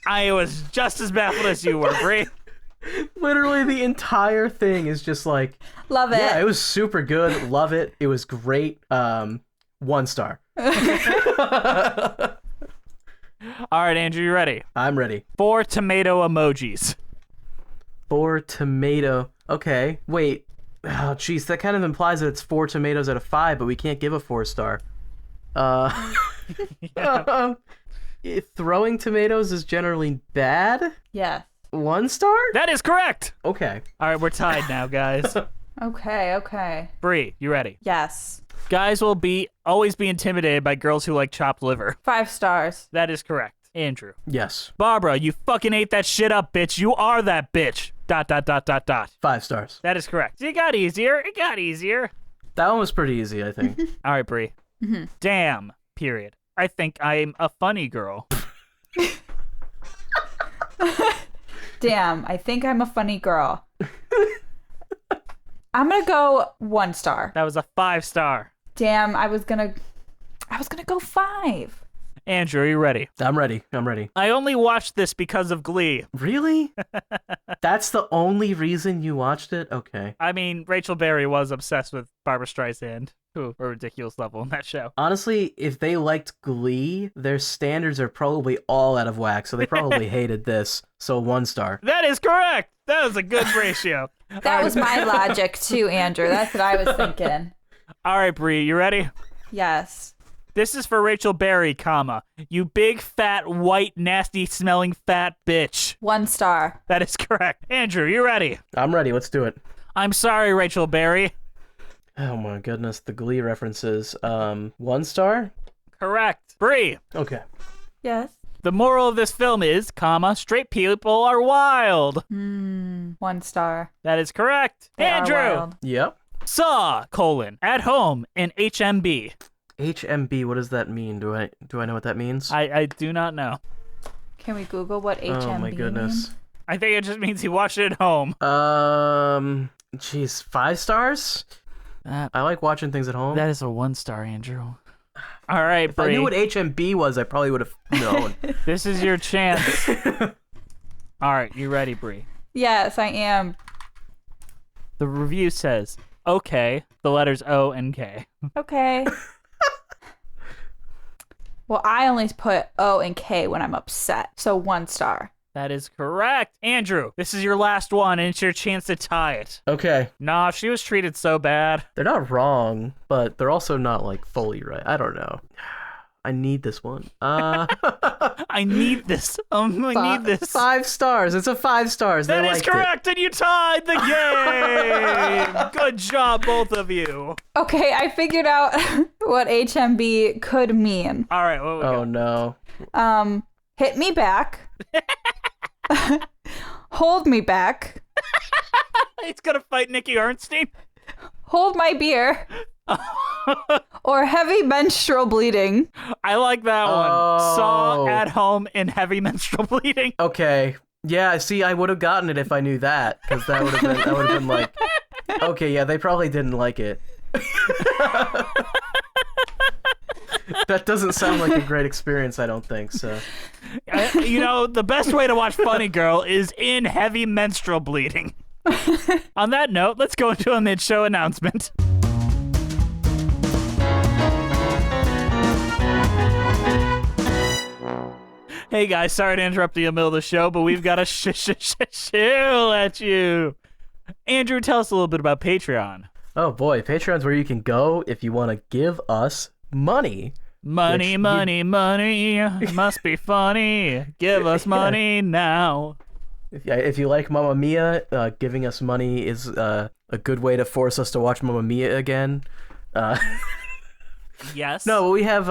I was just as baffled as you were, Brie. Literally, the entire thing is just like, Love it. yeah, it was super good. Love it. It was great. 1 star. All right, Andrew, you ready? I'm ready. 4 tomato emojis. 4 tomato. Okay. Wait. Oh, jeez. That kind of implies that it's 4 tomatoes out of 5, but we can't give a 4 star. Throwing tomatoes is generally bad. Yes. 1 star? That is correct. Okay. All right, we're tied now, guys. Okay. Bree, you ready? Yes. Guys will always be intimidated by girls who like chopped liver. 5 stars. That is correct. Andrew. Yes. Barbara, you fucking ate that shit up, bitch. You are that bitch. ... 5 stars. That is correct. It got easier. That one was pretty easy, I think. All right, Bree. Damn. Period. I think I'm a funny girl. Damn, I think I'm a funny girl. I'm gonna go 1 star. That was a 5 star. Damn, I was gonna go 5. Andrew, are you ready? I'm ready. I only watched this because of Glee. Really? That's the only reason you watched it? Okay. I mean, Rachel Berry was obsessed with Barbra Streisand to a ridiculous level in that show. Honestly, if they liked Glee, their standards are probably all out of whack, so they probably hated this. So 1 star. That is correct. That was a good ratio. That was my logic too, Andrew. That's what I was thinking. All right, Bree, you ready? Yes. This is for Rachel Berry, comma. You big, fat, white, nasty smelling fat bitch. 1 star. That is correct. Andrew, you ready? I'm ready. Let's do it. I'm sorry, Rachel Berry. Oh my goodness, the Glee references. 1 star? Correct. Bree, Okay. Yes. the moral of this film is, comma, straight people are wild. 1 star. That is correct. They are Andrew, wild. Yep. saw, at home in HMB. HMB, what does that mean? Do I know what that means? I do not know. Can we Google what HMB Oh my goodness. means? I think it just means he watched it at home. Jeez, 5 stars? I like watching things at home. That is a 1 star, Andrew. All right, If I Bree. knew what HMB was, I probably would have known. This is your chance. All right, you ready, Bree? Yes, I am. The review says, okay, the letters O and K. Okay. Well, I only put O and K when I'm upset, so 1 star. That is correct. Andrew, this is your last one, and it's your chance to tie it. Okay. Nah, she was treated so bad. They're not wrong, but they're also not, like, fully right. I don't know. I need this one. I need this. I need this. 5 stars. It's a 5 stars. They That is liked it. correct, and you tied the game. Good job, both of you. Okay, I figured out what HMB could mean. All right, what we Oh, got? no. Hit me back. Hold me back. He's gonna fight Nikki Ernstein. Hold my beer. Or heavy menstrual bleeding. I like that one. Saw Oh. at home in heavy menstrual bleeding. Okay. Yeah, see, I would have gotten it if I knew that, because that would have been like, okay, yeah, they probably didn't like it. That doesn't sound like a great experience, I don't think, so. You know, the best way to watch Funny Girl is in heavy menstrual bleeding. On that note, let's go into a mid-show announcement. Hey guys, sorry to interrupt you in the middle of the show, but we've got a shill at you. Andrew, tell us a little bit about Patreon. Oh boy, Patreon's where you can go if you want to give us money. Money, Which money, money, must be funny. Give us money now. If you like Mamma Mia, giving us money is a good way to force us to watch Mamma Mia again. Yes. No, we have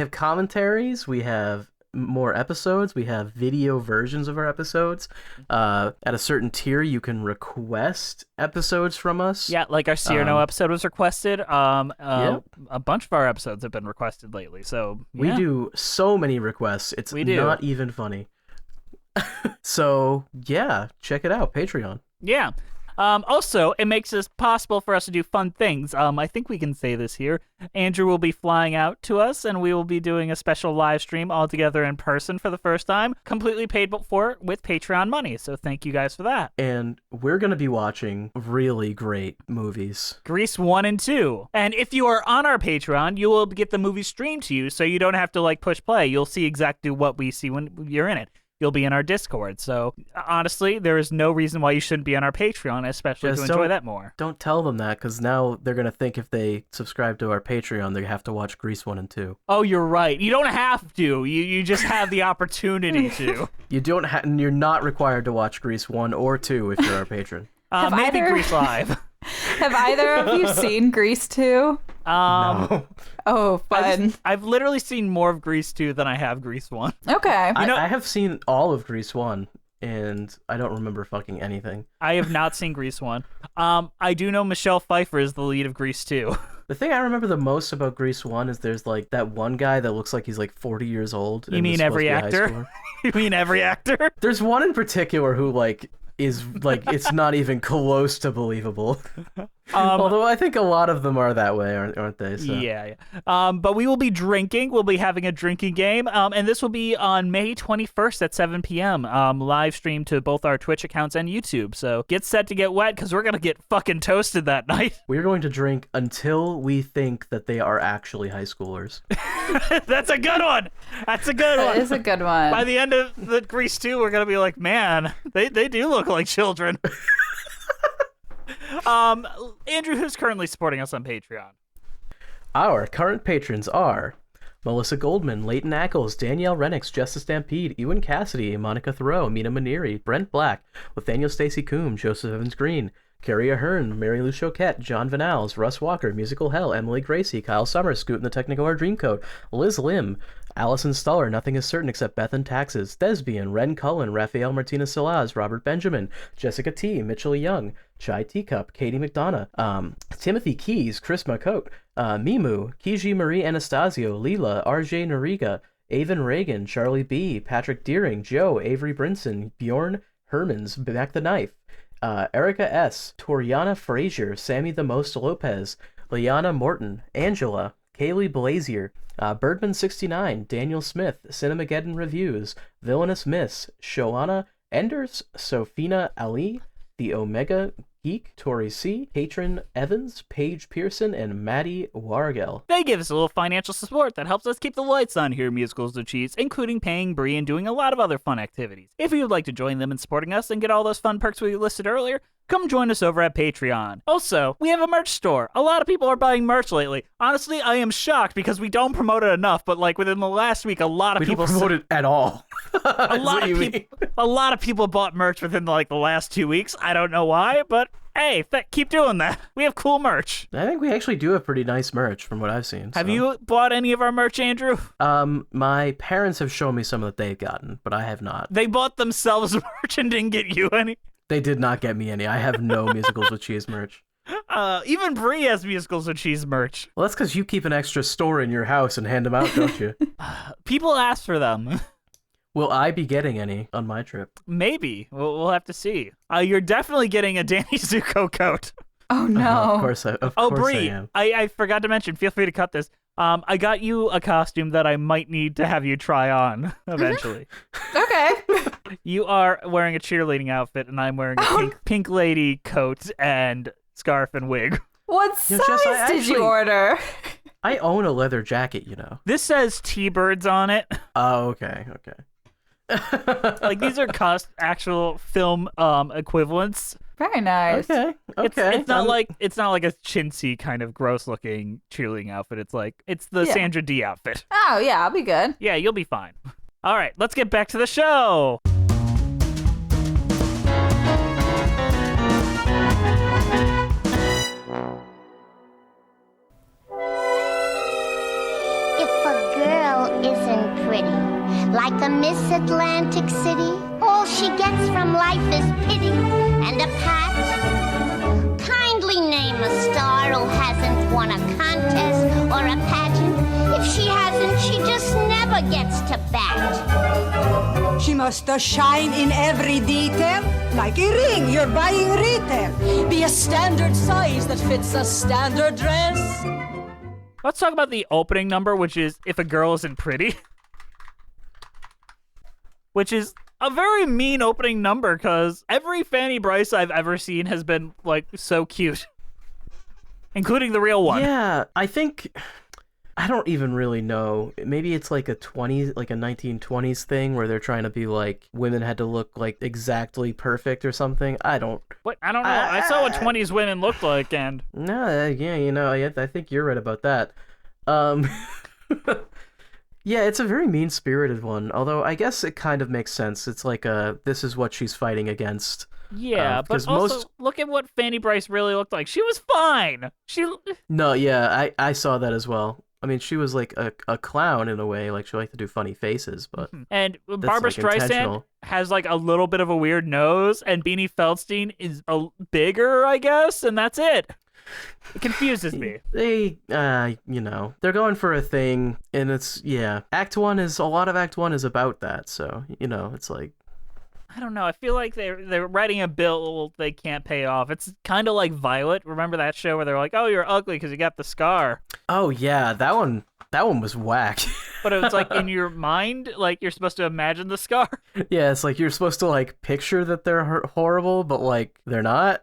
commentaries, we have more episodes, we have video versions of our episodes. At a certain tier, you can request episodes from us. Yeah, like our Cyrano episode was requested. Yep. A bunch of our episodes have been requested lately. So We yeah. do so many requests. It's We do. not even funny. So, yeah, check it out, Patreon. Yeah. Also, it makes it possible for us to do fun things. I think we can say this here. Andrew will be flying out to us, and we will be doing a special live stream all together in person for the first time, completely paid for with Patreon money. So thank you guys for that. And we're going to be watching really great movies. Grease 1 and 2. And if you are on our Patreon, you will get the movie streamed to you, so you don't have to like push play. You'll see exactly what we see when you're in it. You'll be in our Discord. So honestly, there is no reason why you shouldn't be on our Patreon, especially Just to enjoy don't- that more. Don't tell them that, because now they're going to think if they subscribe to our Patreon, they have to watch Grease 1 and 2. Oh, you're right. You don't have to. You just have the opportunity to. You're not required to watch Grease 1 or 2 if you're our patron. Have Maybe either- Grease Live. Have either of you seen Grease 2? No. Oh, fun. I've literally seen more of Grease 2 than I have Grease 1. Okay. I have seen all of Grease 1, and I don't remember fucking anything. I have not seen Grease 1. I do know Michelle Pfeiffer is the lead of Grease 2. The thing I remember the most about Grease 1 is there's like that one guy that looks like he's like 40 years old. You and mean is supposed every to be a high actor? schooler. You mean every actor? There's one in particular who like is like it's not even close to believable. Although I think a lot of them are that way, aren't they? So. Yeah. But we will be drinking. We'll be having a drinking game. And this will be on May 21st at 7 p.m. Live stream to both our Twitch accounts and YouTube. So get set to get wet because we're going to get fucking toasted that night. We're going to drink until we think that they are actually high schoolers. That's a good one. That's a good That one. is a good one. By the end of the Grease 2, we're going to be like, man, they do look like children. Andrew, who's currently supporting us on Patreon? Our current patrons are Melissa Goldman, Leighton Ackles, Danielle Renix, Justice Stampede, Ewan Cassidy, Monica Thoreau, Mina Maneri, Brent Black, Nathaniel Stacy Coombe, Joseph Evans Green, Carrie Ahern, Mary Lou Choquette, John Vanals, Russ Walker, Musical Hell, Emily Gracie, Kyle Summers, Scoot in the Technicolor Dreamcoat, Liz Lim, Allison Stuller, Nothing is Certain Except Beth and Taxes. Thespian, Ren Cullen, Rafael Martinez Solaz, Robert Benjamin, Jessica T, Mitchell Young, Chai Teacup, Katie McDonough, Timothy Keys, Chris Marcotte, Mimu, Kiji Marie Anastasio, Leela, RJ Noriga, Avon Reagan, Charlie B, Patrick Deering, Joe, Avery Brinson, Bjorn Hermans, Back the Knife, Erica S, Toriana Frazier, Sammy the Most Lopez, Liana Morton, Angela, Kaylee Blazier, Birdman69, Daniel Smith, Cinemageddon Reviews, Villainous Miss, Shoana Enders, Sophina Ali, The Omega Geek, Tori C, Patron Evans, Paige Pearson, and Maddie Wargel. They give us a little financial support that helps us keep the lights on here at Musicals with Cheese, including paying Bree and doing a lot of other fun activities. If you'd like to join them in supporting us and get all those fun perks we listed earlier, come join us over at Patreon. Also, we have a merch store. A lot of people are buying merch lately. Honestly, I am shocked because we don't promote it enough, but like within the last week, a lot of people don't promote it at all. a lot of people bought merch within like the last 2 weeks. I don't know why, but hey, keep doing that. We have cool merch. I think we actually do have pretty nice merch from what I've seen. Have you bought any of our merch, Andrew? My parents have shown me some that they've gotten, but I have not. They bought themselves merch and didn't get you any? They did not get me any. I have no Musicals with Cheese merch. Even Bree has Musicals with Cheese merch. Well, that's because you keep an extra store in your house and hand them out, don't you? People ask for them. Will I be getting any on my trip? Maybe. We'll have to see. You're definitely getting a Danny Zuko coat. Oh, no. Of course I Bree, am. I forgot to mention, feel free to cut this. I got you a costume that I might need to have you try on eventually. Okay. You are wearing a cheerleading outfit, and I'm wearing a pink lady coat and scarf and wig. What size Jess, did you order? I own a leather jacket, you know. This says T-Birds on it. Oh, okay. Like, these are actual film equivalents. Very nice. Okay. It's not like a chintzy kind of gross looking cheerleading outfit. It's the Sandra D outfit. Oh, yeah, I'll be good. Yeah, you'll be fine. All right, let's get back to the show. If a girl isn't pretty, like a Miss Atlantic City, all she gets from life is pity and a pat. Kindly name a star who hasn't won a contest or a pageant. If she hasn't, she just never gets to bat. She must shine in every detail, like a ring you're buying retail. Be a standard size that fits a standard dress. Let's talk about the opening number, which is If a Girl Isn't Pretty. Which is a very mean opening number, because every Fanny Bryce I've ever seen has been, like, so cute. Including the real one. Yeah, I don't even really know. Maybe it's like a 1920s thing where they're trying to be like, women had to look like exactly perfect or something. I don't know. I saw what 20s women looked like, and... No, yeah, you know, I think you're right about that. Yeah, it's a very mean-spirited one, although I guess it kind of makes sense. It's like this is what she's fighting against. Yeah, but also, look at what Fanny Bryce really looked like. She was fine! No, yeah, I saw that as well. I mean, she was like a clown in a way, like she liked to do funny faces, but... And Barbara Streisand has like a little bit of a weird nose, and Beanie Feldstein is bigger, I guess, and that's it. It confuses me. They, you know, they're going for a thing, and it's, yeah. A lot of Act 1 is about that, so, you know, it's like... I don't know, I feel like they're writing a bill they can't pay off. It's kind of like Violet. Remember that show where they're like, oh, you're ugly because you got the scar? Oh, yeah, that one was whack. But it's like in your mind, like you're supposed to imagine the scar. Yeah, it's like you're supposed to, like, picture that they're horrible, but, like, they're not.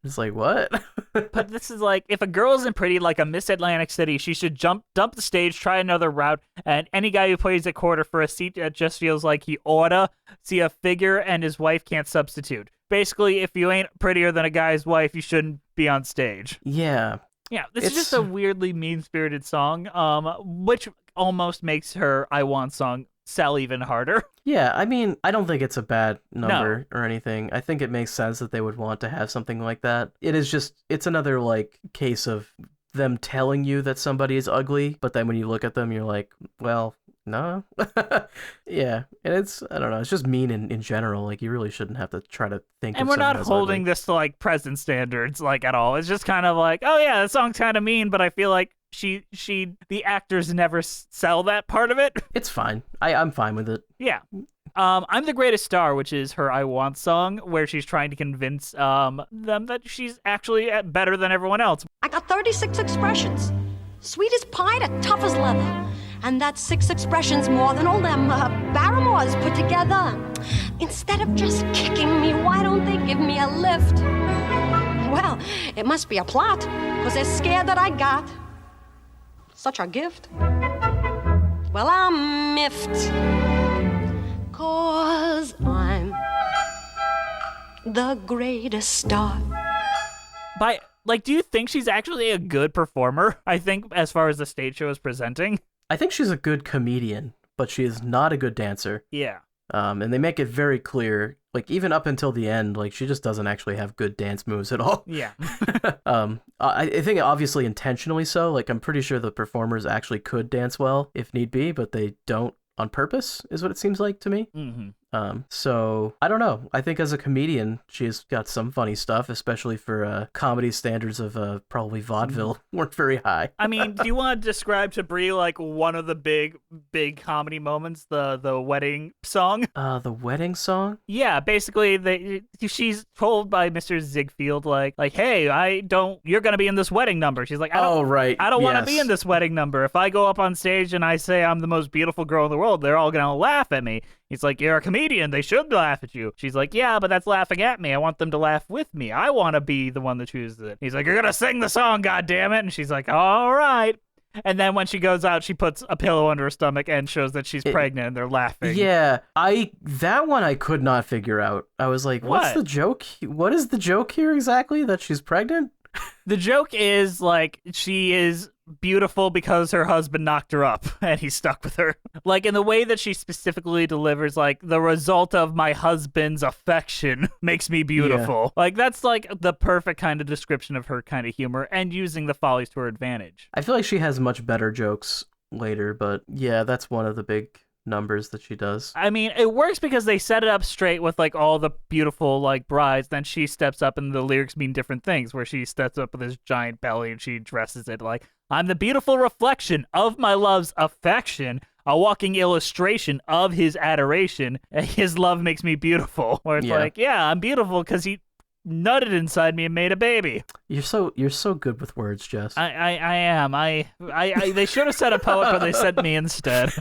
It's like, what? But this is like, if a girl isn't pretty like a Miss Atlantic City, she should dump the stage, try another route, and any guy who plays a quarter for a seat that just feels like he oughta see a figure and his wife can't substitute. Basically, if you ain't prettier than a guy's wife, you shouldn't be on stage. Yeah. Yeah, this is just a weirdly mean-spirited song, which almost makes her I Want song sell even harder. Yeah, I mean, I don't think it's a bad number or anything. I think it makes sense that they would want to have something like that. It's another, like, case of them telling you that somebody is ugly, but then when you look at them, you're like, well, No. Yeah, and I don't know, it's just mean in general. Like, you really shouldn't have to try to think And of we're someone not as holding ugly. this to like present standards like at all. It's just kind of like, oh yeah, the song's kind of mean, but I feel like the actors never sell that part of it. It's fine. I'm fine with it. Yeah. I'm the Greatest Star, which is her I Want song, where she's trying to convince them that she's actually better than everyone else. I got 36 expressions. Sweet as pie to tough as leather. And that's 6 expressions more than all them Barrymores put together. Instead of just kicking me, why don't they give me a lift? Well, it must be a plot, because they're scared that I got such a gift. Well, I'm miffed, 'cause I'm the greatest star. Do you think she's actually a good performer? I think as far as the stage show is presenting. I think she's a good comedian, but she is not a good dancer. Yeah. And they make it very clear, like, even up until the end, like, she just doesn't actually have good dance moves at all. Yeah. I think obviously intentionally so. Like, I'm pretty sure the performers actually could dance well if need be, but they don't on purpose, is what it seems like to me. Mm-hmm. So I don't know. I think as a comedian, she's got some funny stuff, especially for comedy standards of probably vaudeville weren't very high. I mean, do you want to describe to Brie like one of the big comedy moments, the wedding song? The wedding song? Yeah, basically she's told by Mr. Ziegfeld like, hey, you're gonna be in this wedding number. She's like, I don't want to be in this wedding number. If I go up on stage and I say I'm the most beautiful girl in the world, they're all gonna laugh at me. He's like, you're a comedian. They should laugh at you. She's like, yeah, but that's laughing at me. I want them to laugh with me. I want to be the one that chooses it. He's like, you're going to sing the song, goddammit. And she's like, all right. And then when she goes out, she puts a pillow under her stomach and shows that she's pregnant, and they're laughing. Yeah, that one I could not figure out. I was like, what's the joke? What is the joke here exactly? That she's pregnant? The joke is like she is beautiful because her husband knocked her up and he's stuck with her. Like in the way that she specifically delivers, like, the result of my husband's affection makes me beautiful. Yeah. Like that's like the perfect kind of description of her kind of humor and using the follies to her advantage. I feel like she has much better jokes later, but yeah, that's one of the big numbers that she does. I mean, it works because they set it up straight with like all the beautiful like brides. Then she steps up and the lyrics mean different things, where she steps up with this giant belly and she dresses it like, I'm the beautiful reflection of my love's affection, a walking illustration of his adoration. His love makes me beautiful. Where it's like, yeah, I'm beautiful because he nutted inside me and made a baby. You're so good with words, Jess. I am. They should have said a poet, but they said me instead.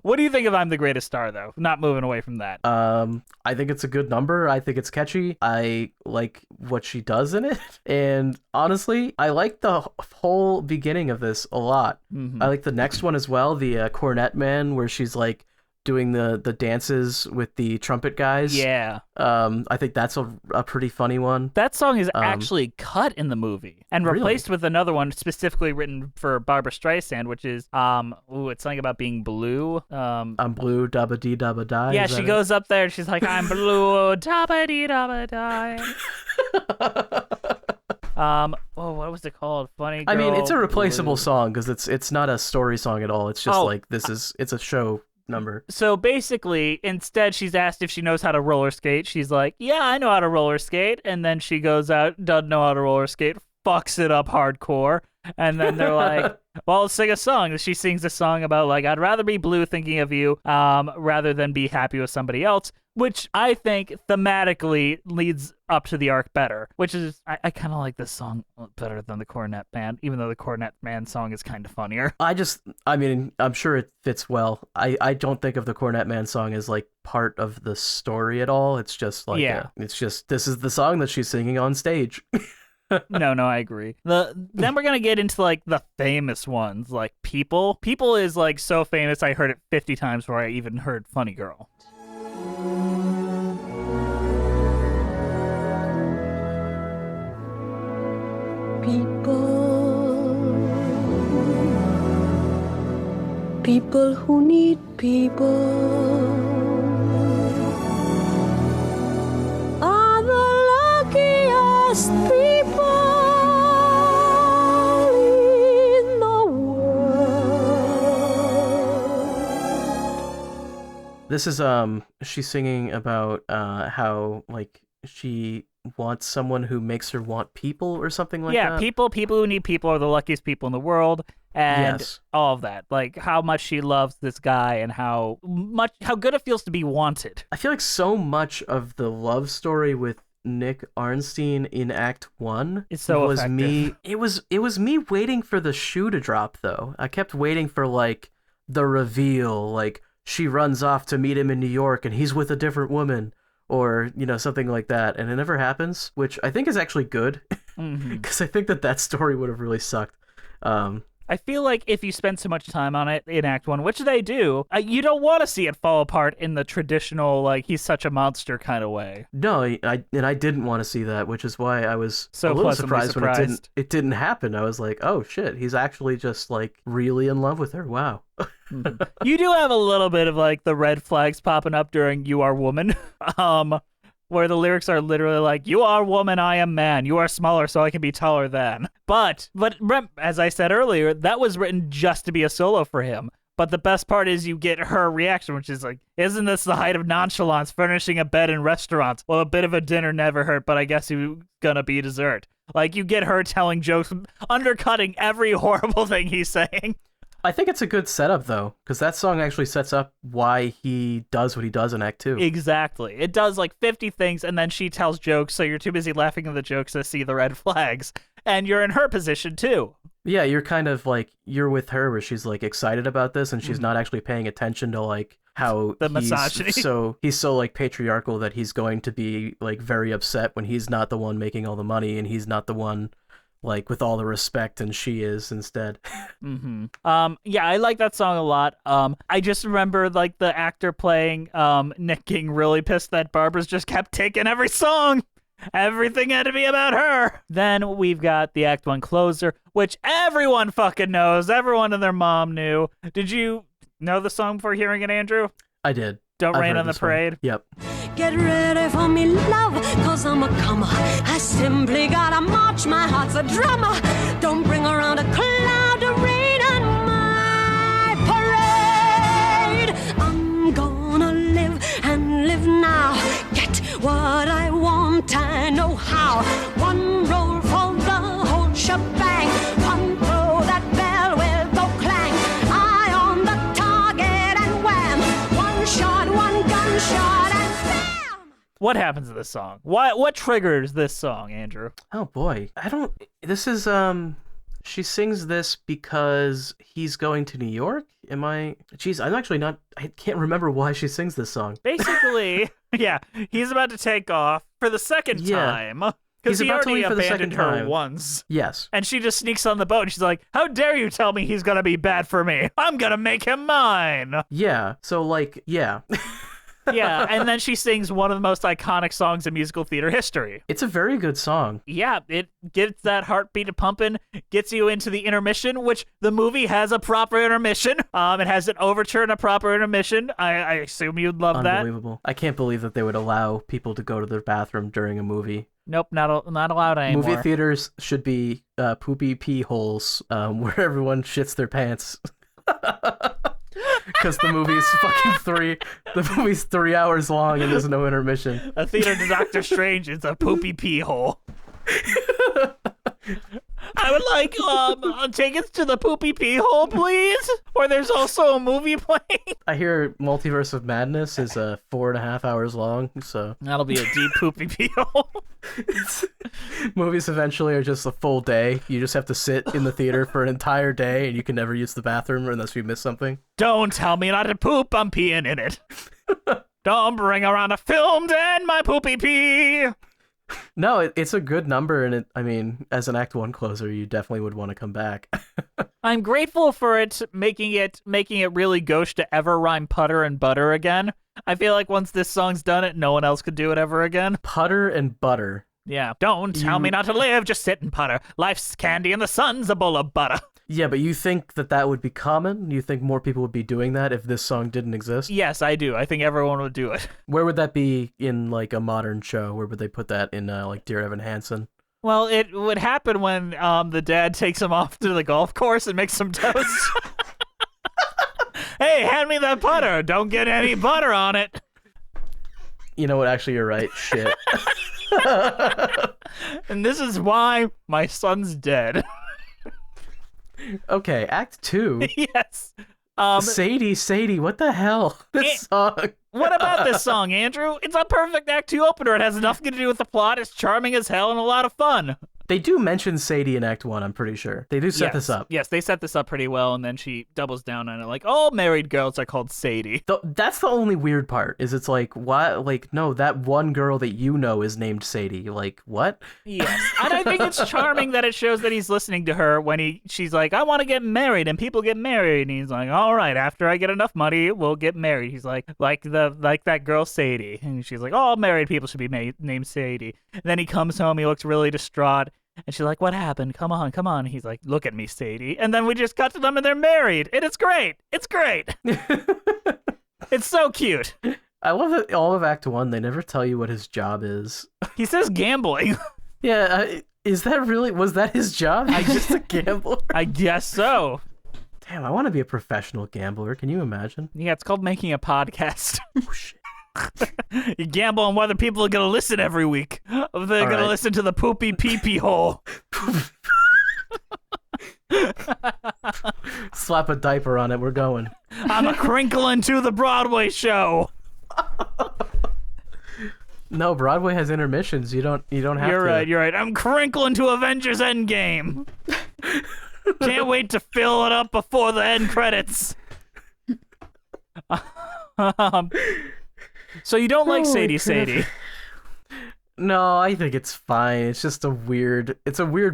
What do you think of I'm the Greatest Star, though? Not moving away from that. I think it's a good number. I think it's catchy. I like what she does in it. And honestly, I like the whole beginning of this a lot. Mm-hmm. I like the next one as well, the Cornet Man, where she's like doing the dances with the trumpet guys. Yeah. I think that's a pretty funny one. That song is actually cut in the movie and replaced with another one specifically written for Barbara Streisand, which is it's something about being blue. I'm blue, dabba dee dabba die. Yeah, she goes up there and she's like, I'm blue, dabba dee dabba die. What was it called? Funny Girl. I mean, it's a replaceable song because it's not a story song at all. It's just it's a show number. So basically, instead, she's asked if she knows how to roller skate. She's like, yeah, I know how to roller skate. And then she goes out, doesn't know how to roller skate, fucks it up hardcore. And then they're like, well, let's sing a song. She sings a song about, like, I'd rather be blue thinking of you rather than be happy with somebody else, which I think thematically leads up to the arc better, which is, I kind of like this song better than the Cornet Man, even though the Cornet Man song is kind of funnier. I mean, I'm sure it fits well. I don't think of the Cornet Man song as, like, part of the story at all. It's just, like, this is the song that she's singing on stage. No, I agree. Then we're gonna get into like the famous ones, like People. People is like so famous. I heard it 50 times before I even heard Funny Girl. People who need people are the luckiest people in the world. This is she's singing about how like she wants someone who makes her want people or something like that. Yeah, people who need people are the luckiest people in the world, and Yes. all of that. Like how much she loves this guy and how good it feels to be wanted. I feel like so much of the love story with Nick Arnstein in Act 1 It's so was effective. me. It was me waiting for the shoe to drop though. I kept waiting for like the reveal, like she runs off to meet him in New York and he's with a different woman, or something like that, and it never happens, which I think is actually good because I think that story would have really sucked. I feel like if you spend so much time on it in Act 1, which they do, you don't want to see it fall apart in the traditional, like, he's such a monster kind of way. No, I didn't want to see that, which is why I was So a little pleasantly surprised when it didn't happen. I was like, oh shit, he's actually just like really in love with her. Wow. You do have a little bit of, like, the red flags popping up during You Are Woman, where the lyrics are literally like, you are woman, I am man. You are smaller, so I can be taller than. But as I said earlier, that was written just to be a solo for him. But the best part is you get her reaction, which is like, isn't this the height of nonchalance, furnishing a bed in restaurants? Well, a bit of a dinner never hurt, but I guess you're gonna be dessert. Like, you get her telling jokes, undercutting every horrible thing he's saying. I think it's a good setup though, because that song actually sets up why he does what he does in Act 2. Exactly. It does like 50 things, and then she tells jokes, so you're too busy laughing at the jokes to see the red flags. And you're in her position too. Yeah, you're kind of like, you're with her where she's like excited about this and she's not actually paying attention to like how The misogyny. he's so like patriarchal that he's going to be like very upset when he's not the one making all the money and he's not the one like with all the respect, and she is instead. Yeah, I like that song a lot. I just remember like the actor playing Nick getting really pissed that Barbara's just kept taking every song. Everything had to be about her. Then we've got the Act 1 closer, which everyone fucking knows. Everyone and their mom knew. Did you know the song before hearing it, Andrew? I did. Don't I've Rain heard on the this one. Parade? Yep. Get ready for me, love, cause I'm a comer. I simply gotta march, my heart's a drummer. Don't bring around a cloud of rain on my parade. I'm gonna live and live now. Get what I want, I know how. One roll for the whole shebang. One throw, that bell will go clang. Eye on the target and wham. One shot, one gunshot and bam! What happens to this song? What triggers this song, Andrew? Oh boy. This is she sings this because he's going to New York? Jeez, I can't remember why she sings this song. Basically, yeah, he's about to take off for the second Yeah. time. He's Because he about to already leave for the abandoned second her time. once. Yes. And she just sneaks on the boat and she's like, how dare you tell me he's gonna be bad for me? I'm gonna make him mine. Yeah. So like, yeah. Yeah, and then she sings one of the most iconic songs in musical theater history. It's a very good song. Yeah, it gets that heartbeat pumping, gets you into the intermission, which the movie has a proper intermission. It has an overture and a proper intermission. I assume you'd love that. Unbelievable. I can't believe that they would allow people to go to their bathroom during a movie. Nope, not allowed anymore. Movie theaters should be poopy pee holes where everyone shits their pants. Because the movie's 3 hours long and there's no intermission. A theater to Doctor Strange is a poopy pee hole. I would like tickets to the poopy pee hole, please. Or there's also a movie playing. I hear Multiverse of Madness is 4.5 hours long, so That'll be a deep poopy pee hole. movies eventually are just a full day. You just have to sit in the theater for an entire day and you can never use the bathroom unless you miss something. Don't tell me not to poop. I'm peeing in it. Don't bring around a film to end my poopy pee. No, it's a good number, and as an Act 1 closer, you definitely would want to come back. I'm grateful for it making it really gauche to ever rhyme putter and butter again. I feel like once this song's done it, no one else could do it ever again. Putter and butter. Yeah. Don't tell me not to live, just sit and putter. Life's candy and the sun's a bowl of butter. Yeah, but you think that would be common? You think more people would be doing that if this song didn't exist? Yes, I do. I think everyone would do it. Where would that be in, like, a modern show? Where would they put that in, like, Dear Evan Hansen? Well, it would happen when the dad takes him off to the golf course and makes some toast. Hey, hand me that butter. Don't get any butter on it. You know what? Actually, you're right. Shit. And this is why my son's dead. Okay, Act 2. Yes. Sadie, what the hell? This song. What about this song, Andrew? It's a perfect Act 2 opener. It has nothing to do with the plot. It's charming as hell and a lot of fun. They do mention Sadie in Act 1, I'm pretty sure. They do set this up. Yes, they set this up pretty well, and then she doubles down on it. Like, all married girls are called Sadie. That's the only weird part, is it's like, what? Like, no, that one girl that you know is named Sadie. Like, what? Yes. And I think it's charming that it shows that he's listening to her when she's like, I want to get married, and people get married. And he's like, all right, after I get enough money, we'll get married. He's like that girl Sadie. And she's like, all married people should be named Sadie. And then he comes home, he looks really distraught. And she's like, what happened? Come on. And he's like, look at me, Sadie. And then we just cut to them and they're married. And it's great. It's great. It's so cute. I love that all of Act 1, they never tell you what his job is. He says gambling. Yeah, was that his job? He's just a gambler? I guess so. Damn, I want to be a professional gambler. Can you imagine? Yeah, it's called making a podcast. Oh, shit. You gamble on whether people are going to listen every week. Or they're going to listen to the poopy pee-pee hole. Slap a diaper on it. We're going. I'm a crinkling to the Broadway show. No, Broadway has intermissions. You don't have to. You're right. I'm crinkling to Avengers Endgame. Can't wait to fill it up before the end credits. So you don't like Sadie? No, I think it's fine. It's just a weird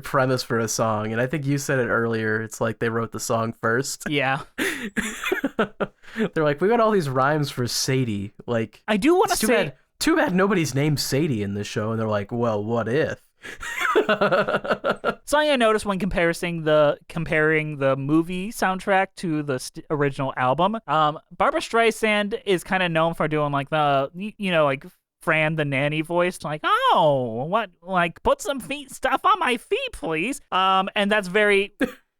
premise for a song, and I think you said it earlier. It's like they wrote the song first. Yeah. They're like, we got all these rhymes for Sadie. Like, I do want to say, too bad nobody's named Sadie in this show, and they're like, well, what if? Something I noticed when comparing the movie soundtrack to the original album, Barbra Streisand is kind of known for doing like the, like Fran the nanny voice, like, oh, what, like, put some stuff on my feet, please. And that's very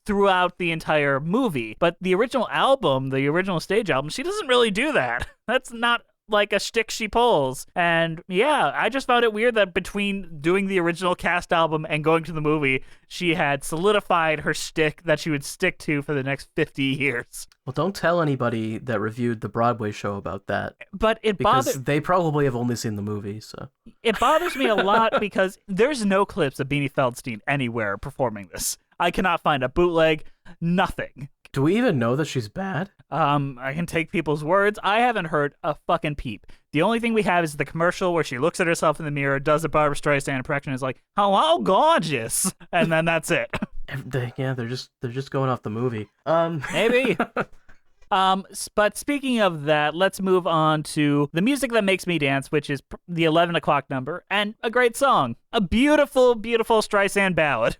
throughout the entire movie. But the original album, the original stage album, she doesn't really do that. That's not like a shtick she pulls. And yeah, I just found it weird that between doing the original cast album and going to the movie, she had solidified her shtick that she would stick to for the next 50 years. Well, don't tell anybody that reviewed the Broadway show about that. But because they probably have only seen the movie, so. It bothers me a lot because there's no clips of Beanie Feldstein anywhere performing this. I cannot find a bootleg, nothing. Do we even know that she's bad? I can take people's words. I haven't heard a fucking peep. The only thing we have is the commercial where she looks at herself in the mirror, does a Barbra Streisand impression, and is like, "Hello, gorgeous," and then that's it. They're just going off the movie. Maybe. But speaking of that, let's move on to the music that makes me dance, which is the 11 o'clock number, and a great song, a beautiful, beautiful Streisand ballad.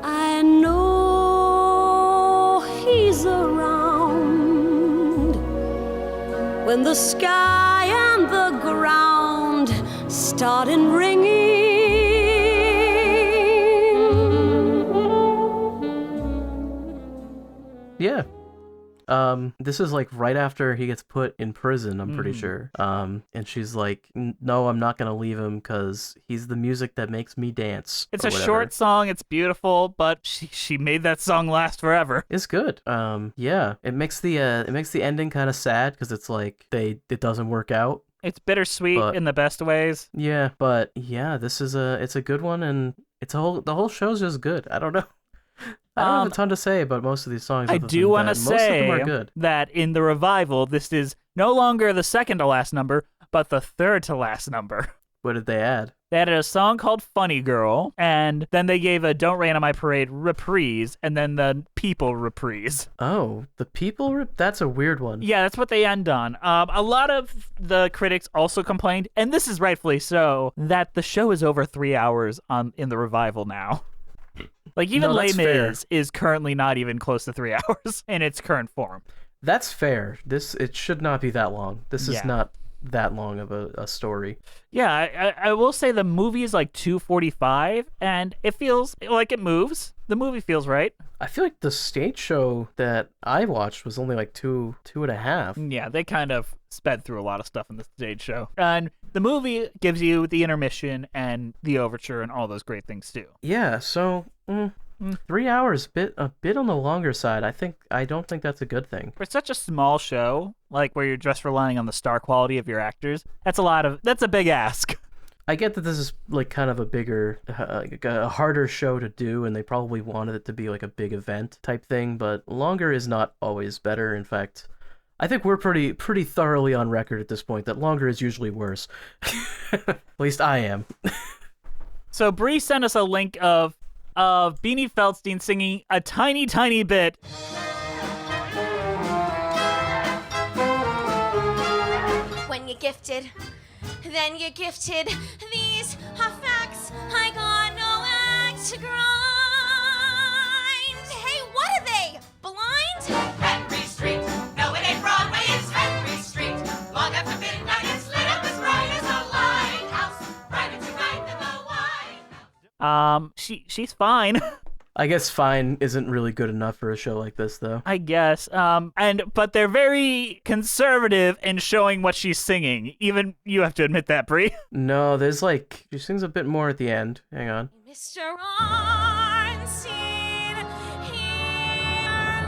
I know he's around when the sky and the ground start ringing. Yeah. This is like right after he gets put in prison, I'm pretty sure. And she's like, no, I'm not gonna leave him because he's the music that makes me dance. It's a short song, it's beautiful, but she made that song last forever. It's good. Yeah. It makes the ending kind of sad because it's like it doesn't work out. It's bittersweet in the best ways. Yeah, but yeah, it's a good one, and the whole show's just good. I don't know. I don't have a ton to say about most of these songs. I do want to say that in the revival, this is no longer the second to last number, but the third to last number. What did they add? They added a song called Funny Girl, and then they gave a Don't Rain on My Parade reprise, and then the People reprise. Oh, the People? That's a weird one. Yeah, that's what they end on. A lot of the critics also complained, and this is rightfully so, that the show is over 3 hours in the revival now. Like, even Les Mis is currently not even close to 3 hours in its current form. That's fair. It should not be that long. This is not that long of a story. Yeah, I will say the movie is like 2:45, and it feels like it moves. The movie feels right. I feel like the stage show that I watched was only like two and a half. Yeah, they kind of sped through a lot of stuff in the stage show. And the movie gives you the intermission and the overture and all those great things too. Yeah, so 3 hours, a bit on the longer side. I don't think that's a good thing. For such a small show, like where you're just relying on the star quality of your actors, that's a big ask. I get that this is like kind of a bigger, like a harder show to do, and they probably wanted it to be like a big event type thing, but longer is not always better. In fact, I think we're pretty thoroughly on record at this point that longer is usually worse. At least I am. So Bree sent us a link of Beanie Feldstein singing a tiny, tiny bit. When you're gifted, then you're gifted. These are facts. I got no axe to grind. Hey, what are they? Blind? Henry Street. No, it ain't Broadway, it's Henry Street. Long after midnight, it's lit up as bright as a lighthouse. Brighter tonight than the White House. She's fine. I guess fine isn't really good enough for a show like this, though. I guess. But they're very conservative in showing what she's singing. Even you have to admit that, Brie. No, there's like, she sings a bit more at the end. Hang on. Mr. Arnstein, here I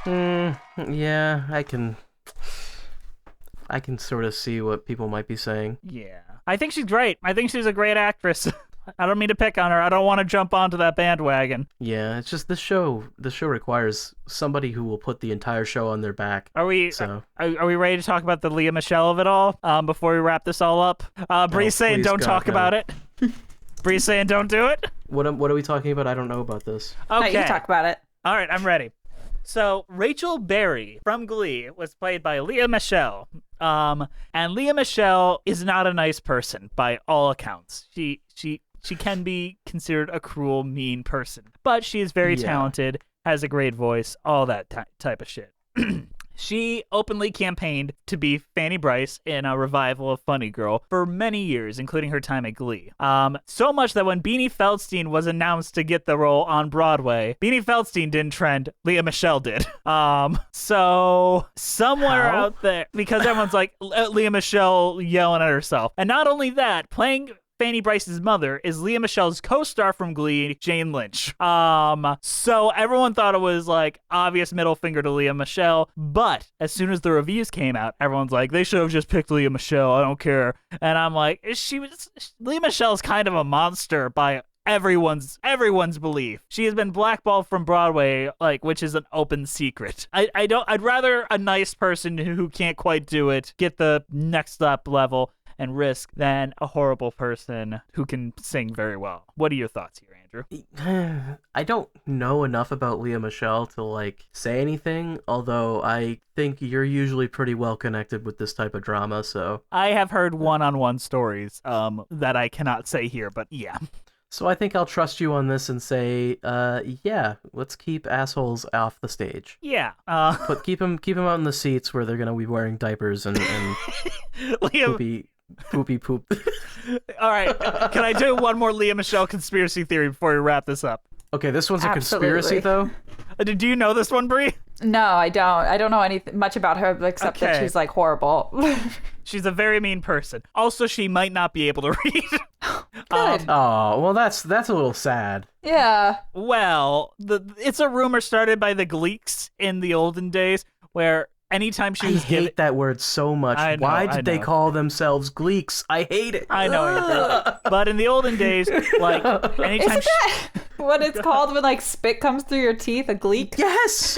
am. Yeah, I can sort of see what people might be saying. Yeah. I think she's great. I think she's a great actress. I don't mean to pick on her. I don't want to jump onto that bandwagon. Yeah, it's just the show requires somebody who will put the entire show on their back. Are we ready to talk about the Leah Michelle of it all before we wrap this all up? Bree's saying don't talk about it. Bree's saying don't do it. What are we talking about? I don't know about this. No, Okay. you can talk about it. All right, I'm ready. So Rachel Berry from Glee was played by Leah Michelle. And Leah Michelle is not a nice person by all accounts. She can be considered a cruel, mean person, but she is very talented, has a great voice, all that type of shit. She openly campaigned to be Fanny Bryce in a revival of Funny Girl for many years, including her time at Glee. So much that when Beanie Feldstein was announced to get the role on Broadway, Beanie Feldstein didn't trend, Leah Michelle did. So somewhere out there, because everyone's like, Leah Michelle yelling at herself. And not only that, playing Fanny Bryce's mother is Leah Michelle's co-star from Glee, Jane Lynch. So everyone thought it was like obvious middle finger to Leah Michelle, but as soon as the reviews came out, everyone's like, they should have just picked Leah Michelle. I don't care. And I'm like, Leah Michelle's kind of a monster by everyone's belief. She has been blackballed from Broadway, like, which is an open secret. I'd rather a nice person who can't quite do it get the next up level and risk than a horrible person who can sing very well. What are your thoughts here, Andrew? I don't know enough about Leah Michelle to like say anything, although I think you're usually pretty well connected with this type of drama, so I have heard one-on-one stories that I cannot say here, but yeah. So I think I'll trust you on this and say, yeah, let's keep assholes off the stage. Yeah. But keep them out in the seats where they're gonna be wearing diapers and Liam... poopy poop. All right. Can I do one more Leah Michelle conspiracy theory before we wrap this up? Okay, this one's Absolutely. a conspiracy, though? Do you know this one, Brie? No, I don't. I don't know anything much about her except that Okay. she's like horrible. She's a very mean person. Also, she might not be able to read. Good. Oh, well, that's a little sad. Yeah. Well, it's a rumor started by the Gleeks in the olden days where anytime she I was hate that word so much. I know, Why I did they know. call themselves Gleeks? I hate it. I know, Andrew. But in the olden days, like, anytime Isn't that what it's called when like spit comes through your teeth? A gleek? Yes!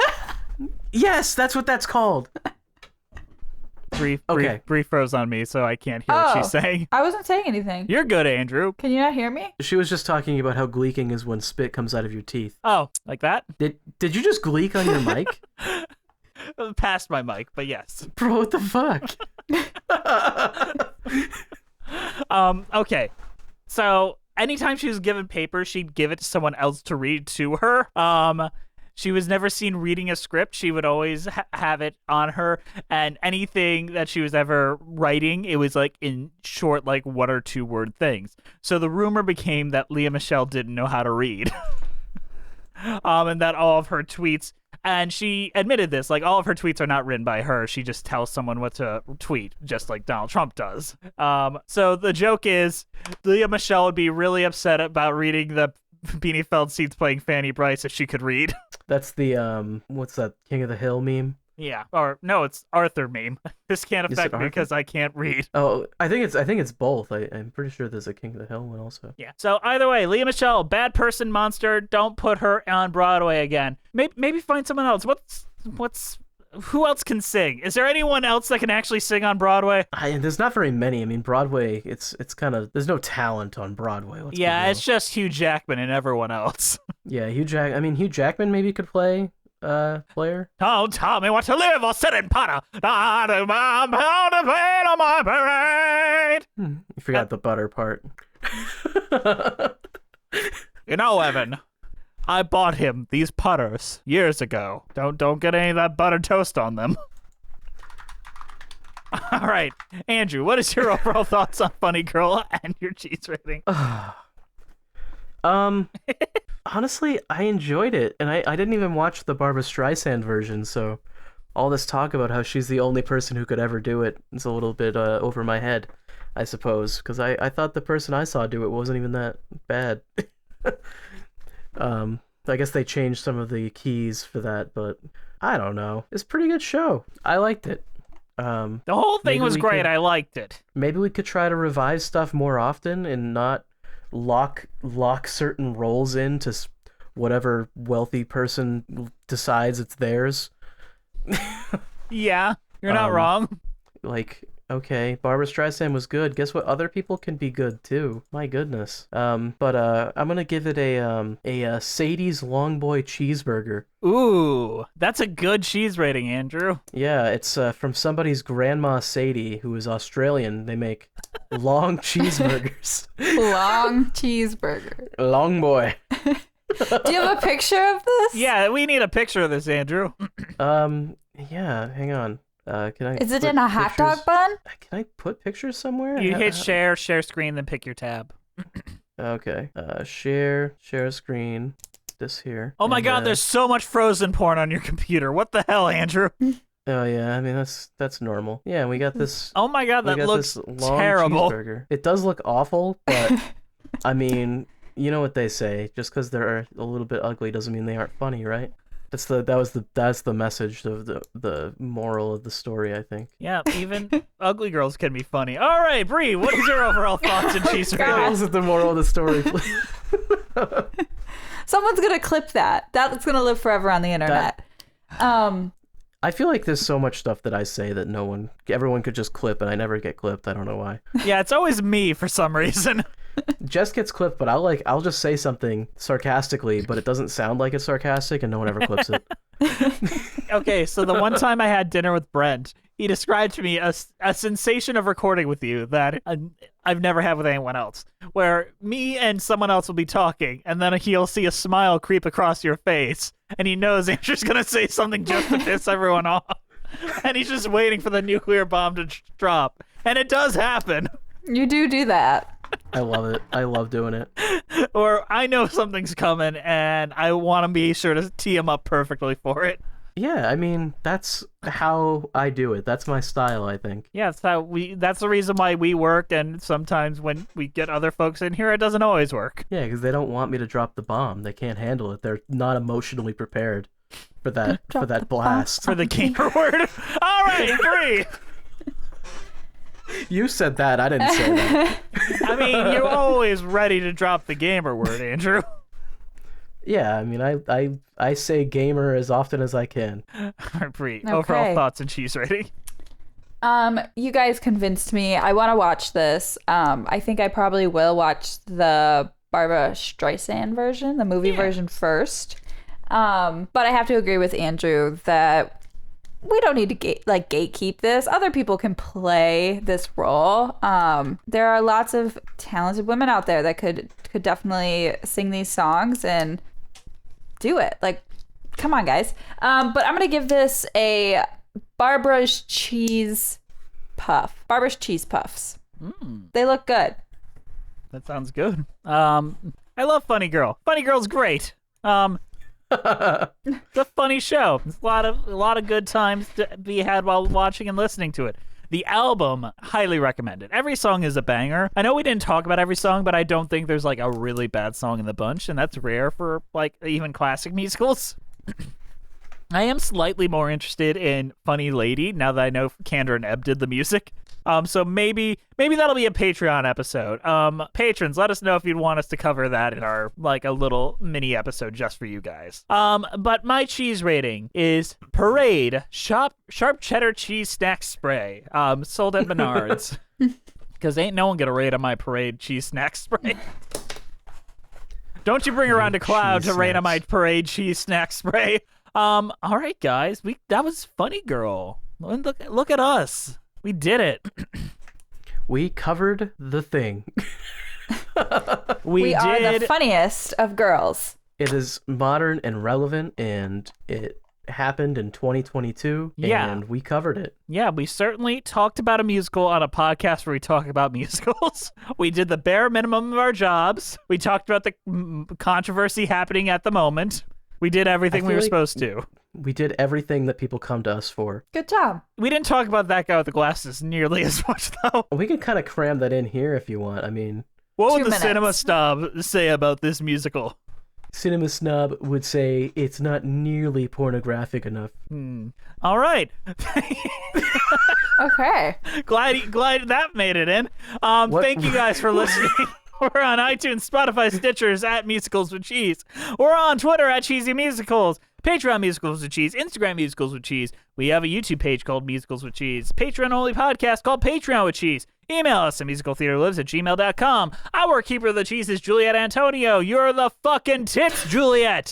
Yes, that's what that's called. Bree froze on me, so I can't hear what she's saying. I wasn't saying anything. You're good, Andrew. Can you not hear me? She was just talking about how gleeking is when spit comes out of your teeth. Oh, like that? Did you just gleek on your mic? Past my mic, but yes. Bro, what the fuck? Okay. So anytime she was given paper, she'd give it to someone else to read to her. She was never seen reading a script. She would always have it on her, and anything that she was ever writing, it was like in short, like 1 or 2 word things. So the rumor became that Leah Michele didn't know how to read. And that all of her tweets, and she admitted this, like all of her tweets are not written by her. She just tells someone what to tweet, just like Donald Trump does. So the joke is Leah Michele would be really upset about reading the Beanie Feldsteins playing Fanny Bryce if she could read. That's the what's that, King of the Hill meme? Yeah, or no, it's Arthur meme. This can't affect me because I can't read. Oh, I think it's both. I'm pretty sure there's a King of the Hill one also. Yeah. So either way, Leah Michele, bad person, monster. Don't put her on Broadway again. Maybe find someone else. Who else can sing? Is there anyone else that can actually sing on Broadway? There's not very many. I mean, Broadway, it's kind of, there's no talent on Broadway. Yeah, it's just Hugh Jackman and everyone else. Yeah, Hugh Jackman maybe could play player. Don't tell me what to live or sit in Potter. I'm pound of pain on my parade. You forgot the butter part. You know, Evan, I bought him these putters years ago. Don't get any of that buttered toast on them. All right, Andrew, what is your overall thoughts on Funny Girl and your cheese rating? Honestly, I enjoyed it, and I didn't even watch the Barbra Streisand version, so all this talk about how she's the only person who could ever do it is a little bit over my head, I suppose, because I thought the person I saw do it wasn't even that bad. I guess they changed some of the keys for that, but I don't know. It's a pretty good show. I liked it. The whole thing was great. I liked it. Maybe we could try to revive stuff more often and not lock certain roles into whatever wealthy person decides it's theirs. Yeah, you're not wrong. Like, okay, Barbra Streisand was good. Guess what? Other people can be good too. My goodness. But I'm gonna give it a Sadie's Long Boy cheeseburger. Ooh, that's a good cheese rating, Andrew. Yeah, it's from somebody's grandma Sadie, who is Australian. They make long cheeseburgers. Long cheeseburger. Long boy. Do you have a picture of this? Yeah, we need a picture of this, Andrew. Yeah, hang on. Can I? Is it in a hot dog bun? Can I put pictures somewhere? You hit share screen, then pick your tab. Okay. Share screen. This here. Oh my God, there's so much Frozen porn on your computer. What the hell, Andrew? Oh yeah, I mean that's normal. Yeah, we got this. Oh my God, that looks terrible. Cheeseburger. It does look awful, but I mean, you know what they say. Just because they're a little bit ugly doesn't mean they aren't funny, right? That's the message of the moral of the story, I think. Yeah, even ugly girls can be funny. All right, Bree, what is your overall thoughts on cheese rating? That was the moral of the story. Someone's gonna clip that. That's gonna live forever on the internet. I feel like there's so much stuff that I say that everyone could just clip, and I never get clipped. I don't know why. Yeah, it's always me for some reason. Jess gets clipped, but I'll just say something sarcastically, but it doesn't sound like it's sarcastic, and no one ever clips it. Okay, so the one time I had dinner with Brent, he described to me a sensation of recording with you that I've never had with anyone else, where me and someone else will be talking, and then he'll see a smile creep across your face, and he knows Andrew's going to say something just to piss everyone off, and he's just waiting for the nuclear bomb to drop, and it does happen. You do that. I love it. I love doing it. Or I know something's coming, and I want to be sure to tee him up perfectly for it. Yeah, I mean, that's how I do it. That's my style, I think. Yeah, that's the reason why we work, and sometimes when we get other folks in here, it doesn't always work. Yeah, because they don't want me to drop the bomb. They can't handle it. They're not emotionally prepared for that blast. For the gamer word. All right, Bree. You said that. I didn't say that. I mean, you're always ready to drop the gamer word, Andrew. Yeah, I mean, I say gamer as often as I can. All right, Bree, overall thoughts and cheese rating? You guys convinced me. I want to watch this. I think I probably will watch the Barbra Streisand version, the movie version first. But I have to agree with Andrew that we don't need to gatekeep this. Other people can play this role. There are lots of talented women out there that could definitely sing these songs and do it. Like, come on, guys. But I'm gonna give this a Barbara's cheese puffs. They look good. That sounds good. I love Funny Girl. Funny Girl's great. It's a funny show. It's a lot of good times to be had while watching and listening to it. The album, highly recommended. Every song is a banger. I know we didn't talk about every song, but I don't think there's like a really bad song in the bunch, and that's rare for like even classic musicals. I am slightly more interested in Funny Lady now that I know Candor and Ebb did the music. So maybe that'll be a Patreon episode. Patrons, let us know if you'd want us to cover that in our like a little mini episode just for you guys. But my cheese rating is Parade Sharp Cheddar Cheese Snack Spray. Sold at Menards. Because ain't no one gonna rate on my Parade cheese snack spray. Don't you bring around a cloud to rate on my Parade cheese snack spray. All right, guys, that was Funny Girl. Look at us. We did it. We covered the thing. We are the funniest of girls. It is modern and relevant, and it happened in 2022, and we covered it. Yeah, we certainly talked about a musical on a podcast where we talk about musicals. We did the bare minimum of our jobs. We talked about the controversy happening at the moment. We did everything we were supposed to. We did everything that people come to us for. Good job. We didn't talk about that guy with the glasses nearly as much, though. We can kind of cram that in here if you want. I mean... What would the Cinema Snob say about this musical? Cinema Snob would say it's not nearly pornographic enough. All right. Okay. Glad that made it in. Thank you guys for listening. We're on iTunes, Spotify, Stitchers, at Musicals with Cheese. We're on Twitter at Cheesy Musicals, Patreon Musicals with Cheese, Instagram Musicals with Cheese. We have a YouTube page called Musicals with Cheese, Patreon-only podcast called Patreon with Cheese. Email us at musicaltheaterlives@gmail.com. Our keeper of the cheese is Juliet Antonio. You're the fucking tits, Juliet.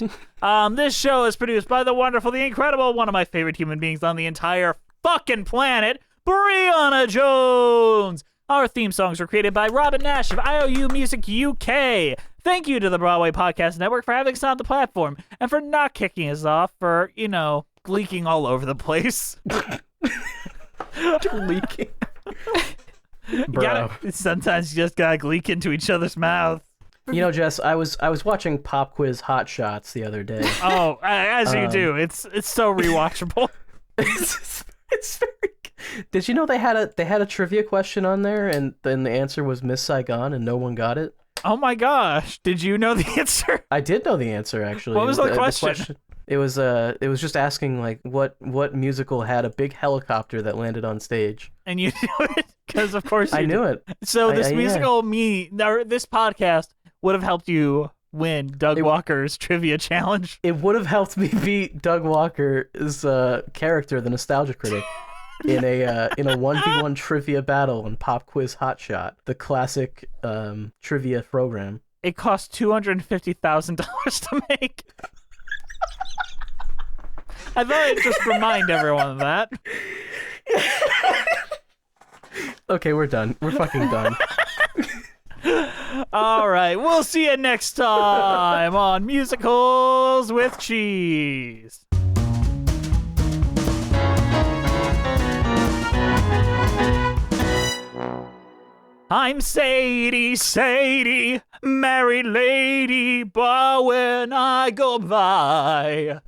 This show is produced by the wonderful, the incredible, one of my favorite human beings on the entire fucking planet, Brianna Jones. Our theme songs were created by Robin Nash of IOU Music UK. Thank you to the Broadway Podcast Network for having us on the platform and for not kicking us off for, leaking all over the place. Leaking. Bro. Sometimes you just gotta leak into each other's mouths. Jess, I was watching Pop Quiz Hot Shots the other day. Oh, as you do. It's so rewatchable. It's very. Did you know they had a trivia question on there, and then the answer was Miss Saigon, and no one got it? Oh my gosh! Did you know the answer? I did know the answer, actually. What was the question? It was just asking like what musical had a big helicopter that landed on stage. And you knew it because of course I knew it. So this this podcast would have helped you win Doug Walker's trivia challenge. It would have helped me beat Doug Walker's character, the Nostalgia Critic, in a 1v1 trivia battle on Pop Quiz Hot Shot, the classic trivia program. It cost $250,000 to make. I thought I'd just remind everyone of that. Okay, we're done. We're fucking done. All right, we'll see you next time on Musicals with Cheese. I'm Sadie, married lady, but when I go by,